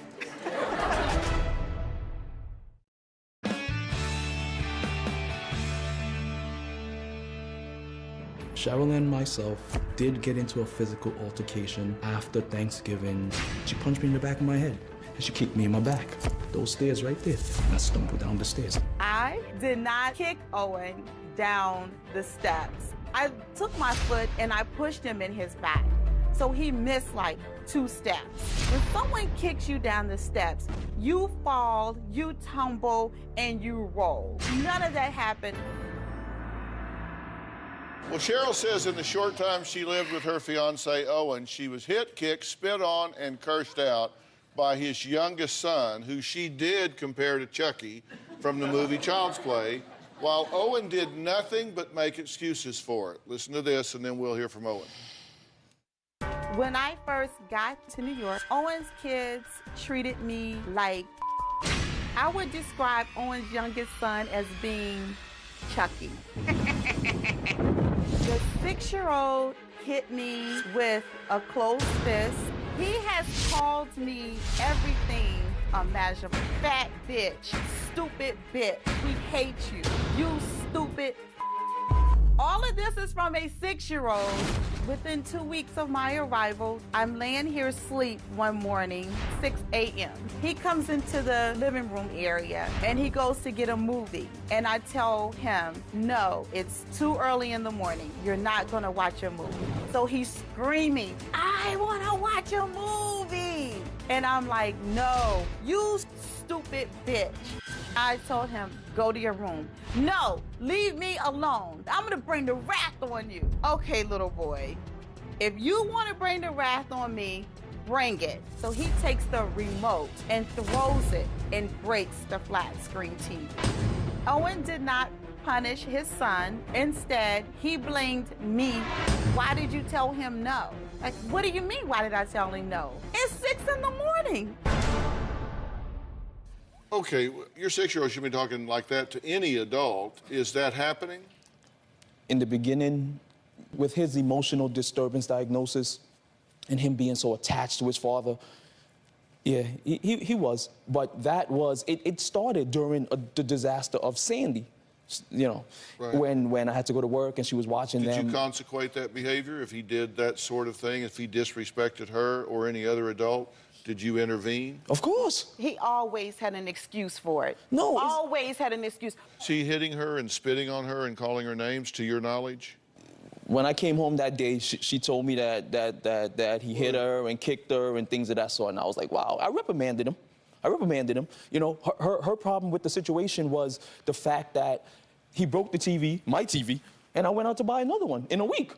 Cheryl and myself did get into a physical altercation after Thanksgiving. She punched me in the back of my head. She kicked me in my back. Those stairs right there. And I stumbled down the stairs. I did not kick Owen down the steps. I took my foot and I pushed him in his back. So he missed like 2 steps. When someone kicks you down the steps, you fall, you tumble, and you roll. None of that happened. Well, Cheryl says in the short time she lived with her fiance, Owen, she was hit, kicked, spit on, and cursed out by his youngest son, who she did compare to Chucky from the movie Child's Play, while Owen did nothing but make excuses for it. Listen to this, and then we'll hear from Owen. When I first got to New York, Owen's kids treated me like... I would describe Owen's youngest son as being Chucky. The 6-year-old hit me with a closed fist. He has called me everything imaginable. Fat bitch, stupid bitch, we hate you. You stupid. All of this is from a 6-year-old. Within 2 weeks of my arrival, I'm laying here asleep one morning, 6 a.m. He comes into the living room area and he goes to get a movie. And I tell him, no, it's too early in the morning. You're not gonna watch a movie. So he's screaming, I wanna watch a movie. And I'm like, no, you stupid bitch. I told him, go to your room. No, leave me alone. I'm gonna bring the wrath on you. Okay, little boy, if you wanna bring the wrath on me, bring it. So he takes the remote and throws it and breaks the flat screen TV. Owen did not punish his son. Instead, he blamed me. Why did you tell him no? Like, what do you mean, why did I tell him no? It's 6 in the morning. Okay, your 6-year-old should be talking like that to any adult. Is that happening? In the beginning, with his emotional disturbance diagnosis and him being so attached to his father, yeah, he was. But that was, it started during the disaster of Sandy, you know, right. when I had to go to work and she was watching them. Did you consecrate that behavior if he did that sort of thing, if he disrespected her or any other adult? Did you intervene? Of course. He always had an excuse for it. No. Always had an excuse. Is he hitting her and spitting on her and calling her names, to your knowledge? When I came home that day, she told me that he hit her and kicked her and things of that sort. And I was like, wow, I reprimanded him. You know, her problem with the situation was the fact that he broke the TV, my TV, and I went out to buy another one in a week.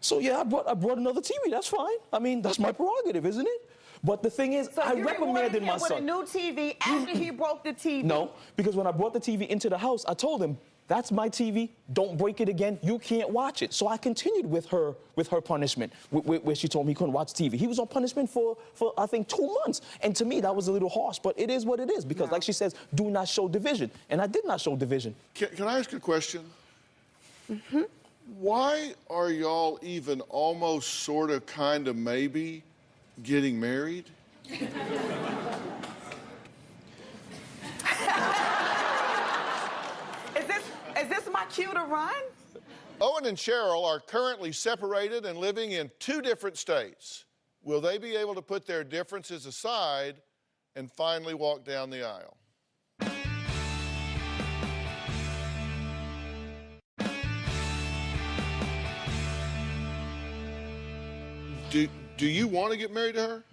So yeah, I brought another TV, that's fine. I mean, that's my prerogative, isn't it? But the thing is, so I reprimanded my son. With a new TV after he broke the TV? No, because when I brought the TV into the house, I told him, that's my TV, don't break it again, you can't watch it. So I continued with her punishment, where she told me he couldn't watch TV. He was on punishment for I think 2 months. And to me, that was a little harsh, but it is what it is, because like she says, do not show division. And I did not show division. Can I ask a question? Mm-hmm. Why are y'all even almost, sort of, kind of, maybe getting married? Is this my cue to run? Owen and Cheryl are currently separated and living in 2 different states. Will they be able to put their differences aside and finally walk down the aisle? Do you want to get married to her?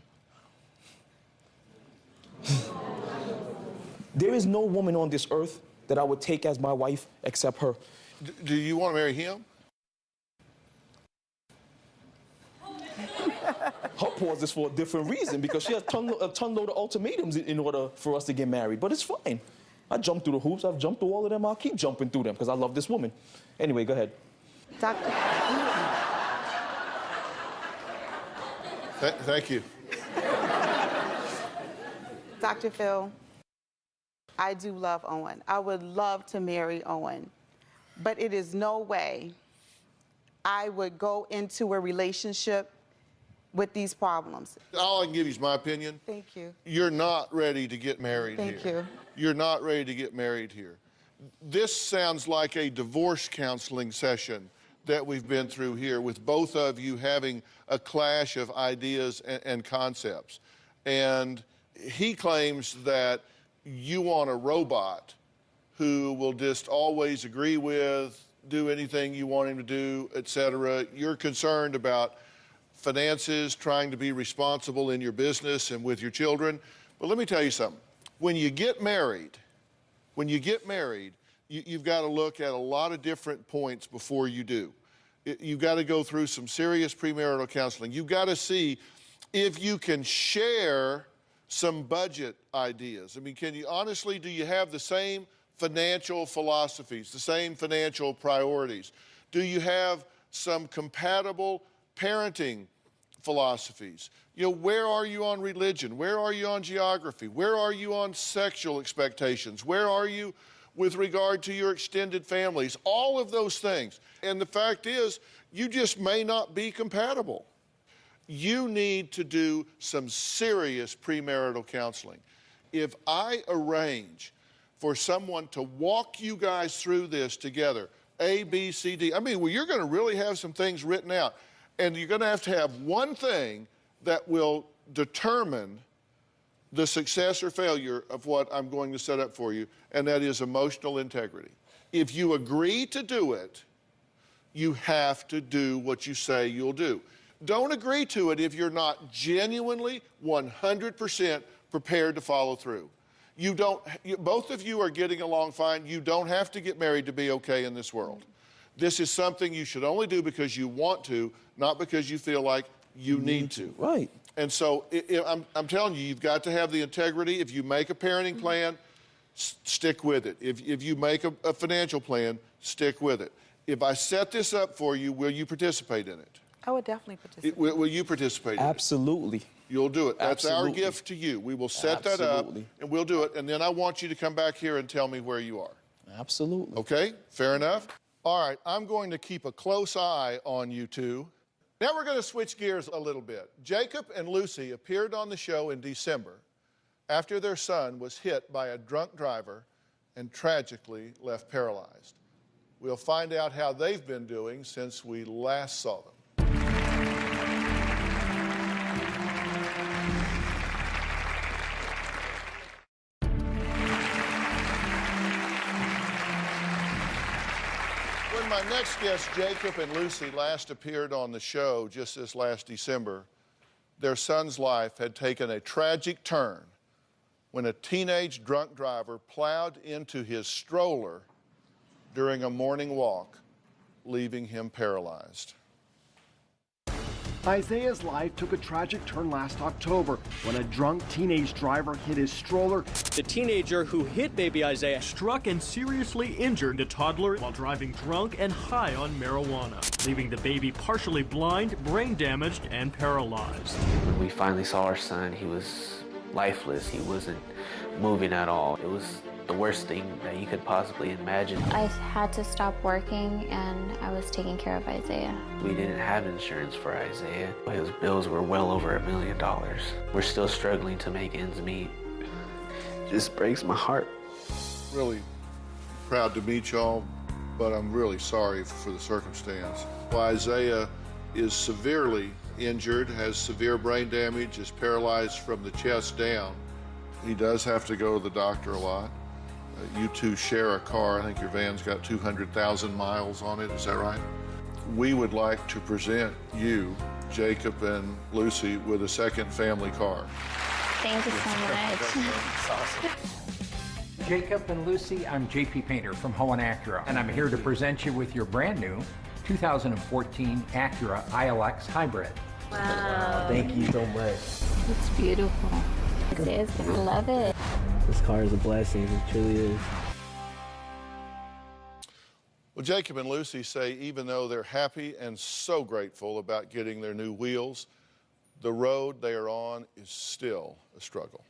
There is no woman on this earth that I would take as my wife except her. Do you want to marry him? Her pause is for a different reason, because she has a ton load of ultimatums in order for us to get married. But it's fine. I jumped through the hoops. I've jumped through all of them. I'll keep jumping through them because I love this woman. Anyway, go ahead. Doctor. Thank you. Dr. Phill, I do love Owen. I would love to marry Owen, but it is no way I would go into a relationship with these problems. All I can give you is my opinion. Thank you. You're not ready to get married here. Thank you. You're not ready to get married here. This sounds like a divorce counseling session that we've been through here, with both of you having a clash of ideas and concepts. And he claims that you want a robot who will just always agree with, do anything you want him to do, etc. You're concerned about finances, trying to be responsible in your business and with your children. But let me tell you something. When you get married, you've got to look at a lot of different points before you do. You've got to go through some serious premarital counseling. You've got to see if you can share some budget ideas. I mean, can you honestly, do you have the same financial philosophies, the same financial priorities? Do you have some compatible parenting philosophies? You know, where are you on religion? Where are you on geography? Where are you on sexual expectations? Where are you with regard to your extended families? All of those things. And the fact is, you just may not be compatible. You need to do some serious premarital counseling. If I arrange for someone to walk you guys through this together, A, B, C, D. I mean, well, you're going to really have some things written out. And you're going to have one thing that will determine the success or failure of what I'm going to set up for you, and that is emotional integrity. If you agree to do it, you have to do what you say you'll do. Don't agree to it if you're not genuinely 100% prepared to follow through. Both of you are getting along fine. You don't have to get married to be okay in this world. This is something you should only do because you want to, not because you feel like you need to. Right. And so I'm telling you, you've got to have the integrity. If you make a parenting plan, stick with it. If you make a financial plan, stick with it. If I set this up for you, will you participate in it? I would definitely participate. Will you participate in it? Absolutely. You'll do it. That's Absolutely. our gift to you. We will set that up, and we'll do it. And then I want you to come back here and tell me where you are. Absolutely. Okay? Fair enough? All right. I'm going to keep a close eye on you two. Now we're going to switch gears a little bit. Jacob and Lucy appeared on the show in December after their son was hit by a drunk driver and tragically left paralyzed. We'll find out how they've been doing since we last saw them. When my next guests, Jacob and Lucy, last appeared on the show just this last December, their son's life had taken a tragic turn when a teenage drunk driver plowed into his stroller during a morning walk, leaving him paralyzed. Isaiah's life took a tragic turn last October when a drunk teenage driver hit his stroller. The teenager who hit baby Isaiah struck and seriously injured the toddler while driving drunk and high on marijuana, leaving the baby partially blind, brain damaged, and paralyzed. When we finally saw our son, he was lifeless. He wasn't moving at all. It was the worst thing that you could possibly imagine. I had to stop working and I was taking care of Isaiah. We didn't have insurance for Isaiah. His bills were well over $1 million. We're still struggling to make ends meet. It just breaks my heart. Really proud to meet y'all, but I'm really sorry for the circumstance. Well, Isaiah is severely injured, has severe brain damage, is paralyzed from the chest down. He does have to go to the doctor a lot. You two share a car. I think your van's got 200,000 miles on it. Is that right? We would like to present you, Jacob and Lucy, with a second family car. Thank you so much. Awesome. Jacob and Lucy, I'm JP Painter from Hohen Acura, and I'm here to present you with your brand new 2014 Acura ILX Hybrid. Wow. Thank you so much. It's beautiful. Isaiah's gonna love it. This car is a blessing, it truly is. Well, Jacob and Lucy say even though they're happy and so grateful about getting their new wheels, the road they are on is still a struggle.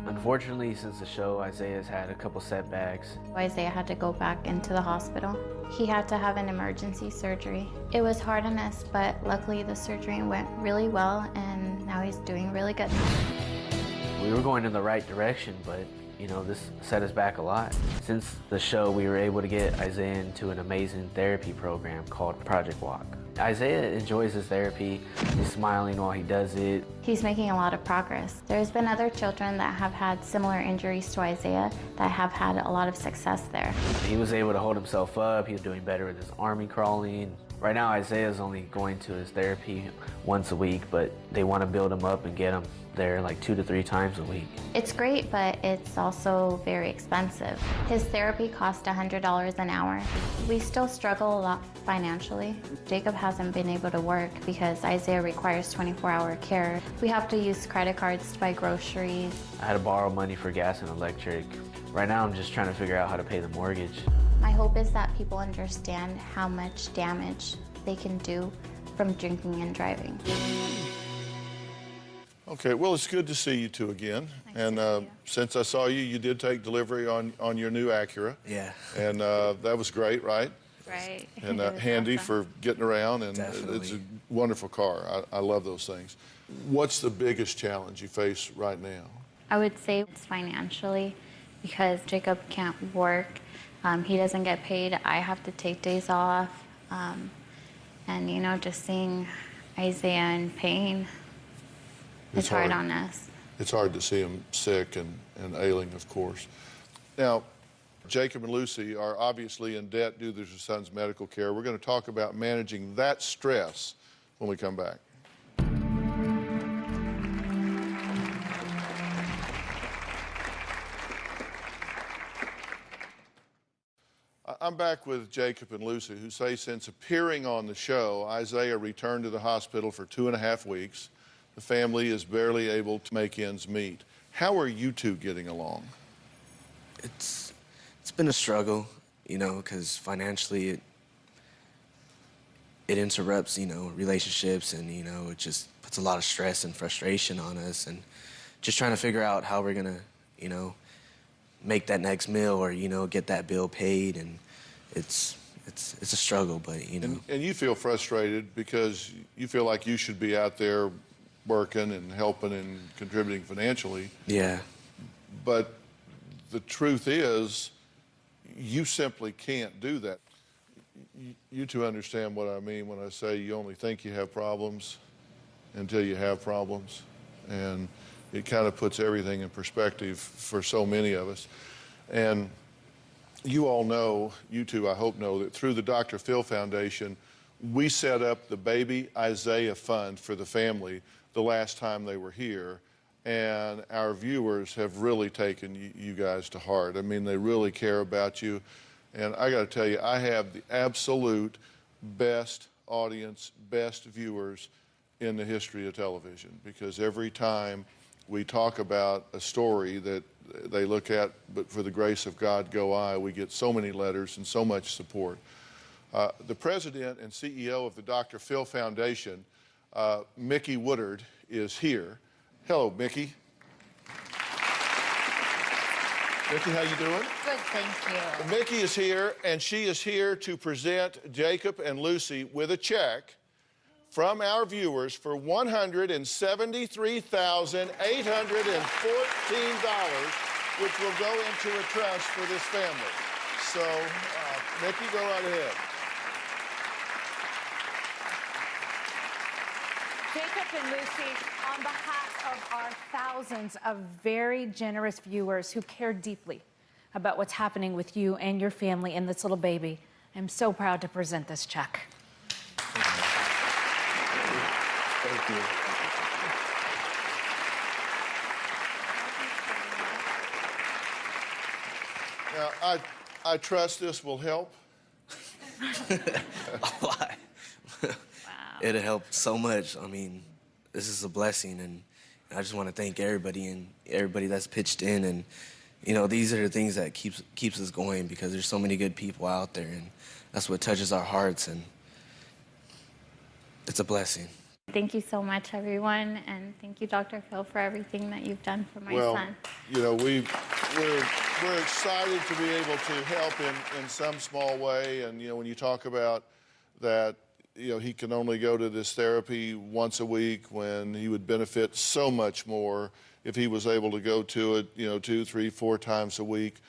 Unfortunately, since the show, Isaiah's had a couple setbacks. Isaiah had to go back into the hospital. He had to have an emergency surgery. It was hard on us, but luckily the surgery went really well and now he's doing really good. We were going in the right direction, but you know, this set us back a lot. Since the show, we were able to get Isaiah into an amazing therapy program called Project Walk. Isaiah enjoys his therapy. He's smiling while he does it. He's making a lot of progress. There's been other children that have had similar injuries to Isaiah that have had a lot of success there. He was able to hold himself up. He was doing better with his army crawling. Right now, Isaiah's only going to his therapy once a week, but they want to build him up and get him there like 2 to 3 times a week. It's great, but it's also very expensive. His therapy costs $100 an hour. We still struggle a lot financially. Jacob hasn't been able to work because Isaiah requires 24-hour care. We have to use credit cards to buy groceries. I had to borrow money for gas and electric. Right now, I'm just trying to figure out how to pay the mortgage. My hope is that people understand how much damage they can do from drinking and driving. Okay, well, it's good to see you two again. And since I saw you, you did take delivery on your new Acura. Yeah. And that was great, right? Right. And handy for getting around, and Definitely. it's a wonderful car. I love those things. What's the biggest challenge you face right now? I would say it's financially because Jacob can't work He doesn't get paid. I have to take days off. And, you know, just seeing Isaiah in pain, it's hard on us. It's hard to see him sick and ailing, of course. Now, Jacob and Lucy are obviously in debt due to their son's medical care. We're going to talk about managing that stress when we come back. I'm back with Jacob and Lucy, who say since appearing on the show, Isaiah returned to the hospital for 2.5 weeks. The family is barely able to make ends meet. How are you two getting along? It's been a struggle, you know, because financially it interrupts, you know, relationships, and, you know, it just puts a lot of stress and frustration on us, and just trying to figure out how we're gonna, you know, make that next meal or, you know, get that bill paid, and it's a struggle, but, you know. And you feel frustrated because you feel like you should be out there working and helping and contributing financially. Yeah. But the truth is, you simply can't do that. You two understand what I mean when I say you only think you have problems until you have problems. And it kind of puts everything in perspective for so many of us. And you all know, you two I hope know, that through the Dr. Phill Foundation, we set up the Baby Isaiah Fund for the family the last time they were here. And our viewers have really taken you guys to heart. I mean, they really care about you. And I got to tell you, I have the absolute best audience, best viewers in the history of television, because every time we talk about a story that they look at, but for the grace of God go I, we get so many letters and so much support. The president and CEO of the Dr. Phill Foundation, Mickey Woodard, is here. Hello, Mickey. Mickey, how you doing? Good, thank you. Mickey is here, and she is here to present Jacob and Lucy with a check from our viewers for $173,814, which will go into a trust for this family. So, Mickey, go right ahead. Jacob and Lucy, on behalf of our thousands of very generous viewers who care deeply about what's happening with you and your family and this little baby, I'm so proud to present this check. Thank you. Now, I trust this will help. A lot. It'll help so much. I mean, this is a blessing, and I just want to thank everybody and everybody that's pitched in. And, you know, these are the things that keeps us going, because there's so many good people out there, and that's what touches our hearts, and it's a blessing. Thank you so much, everyone, and thank you, Dr. Phill, for everything that you've done for my son. You know, we're excited to be able to help in some small way. And, you know, when you talk about that, you know, he can only go to this therapy once a week, when he would benefit so much more if he was able to go to it, you know, 2, 3, 4 times a week.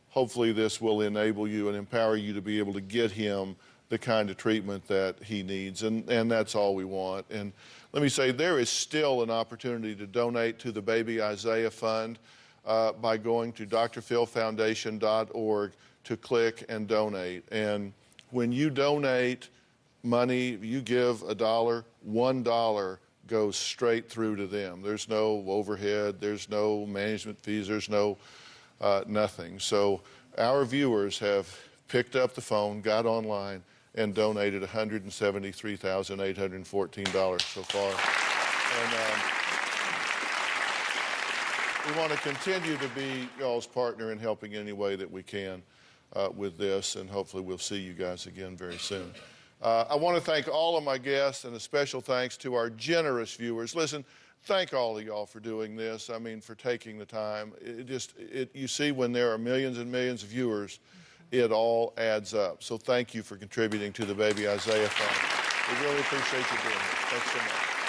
Hopefully this will enable you and empower you to be able to get him the kind of treatment that he needs, and that's all we want. And let me say, there is still an opportunity to donate to the Baby Isaiah Fund by going to drphilfoundation.org to click and donate. And when you donate money, you give $1, $1 goes straight through to them. There's no overhead, there's no management fees, there's no nothing. So our viewers have picked up the phone, got online, and donated $173,814 so far. And we want to continue to be y'all's partner in helping any way that we can with this, and hopefully we'll see you guys again very soon. I want to thank all of my guests, and a special thanks to our generous viewers. Listen, thank all of y'all for doing this. I mean, for taking the time. You see, when there are millions and millions of viewers, it all adds up. So thank you for contributing to the Baby Isaiah Fund. We really appreciate you doing it. Thanks so much.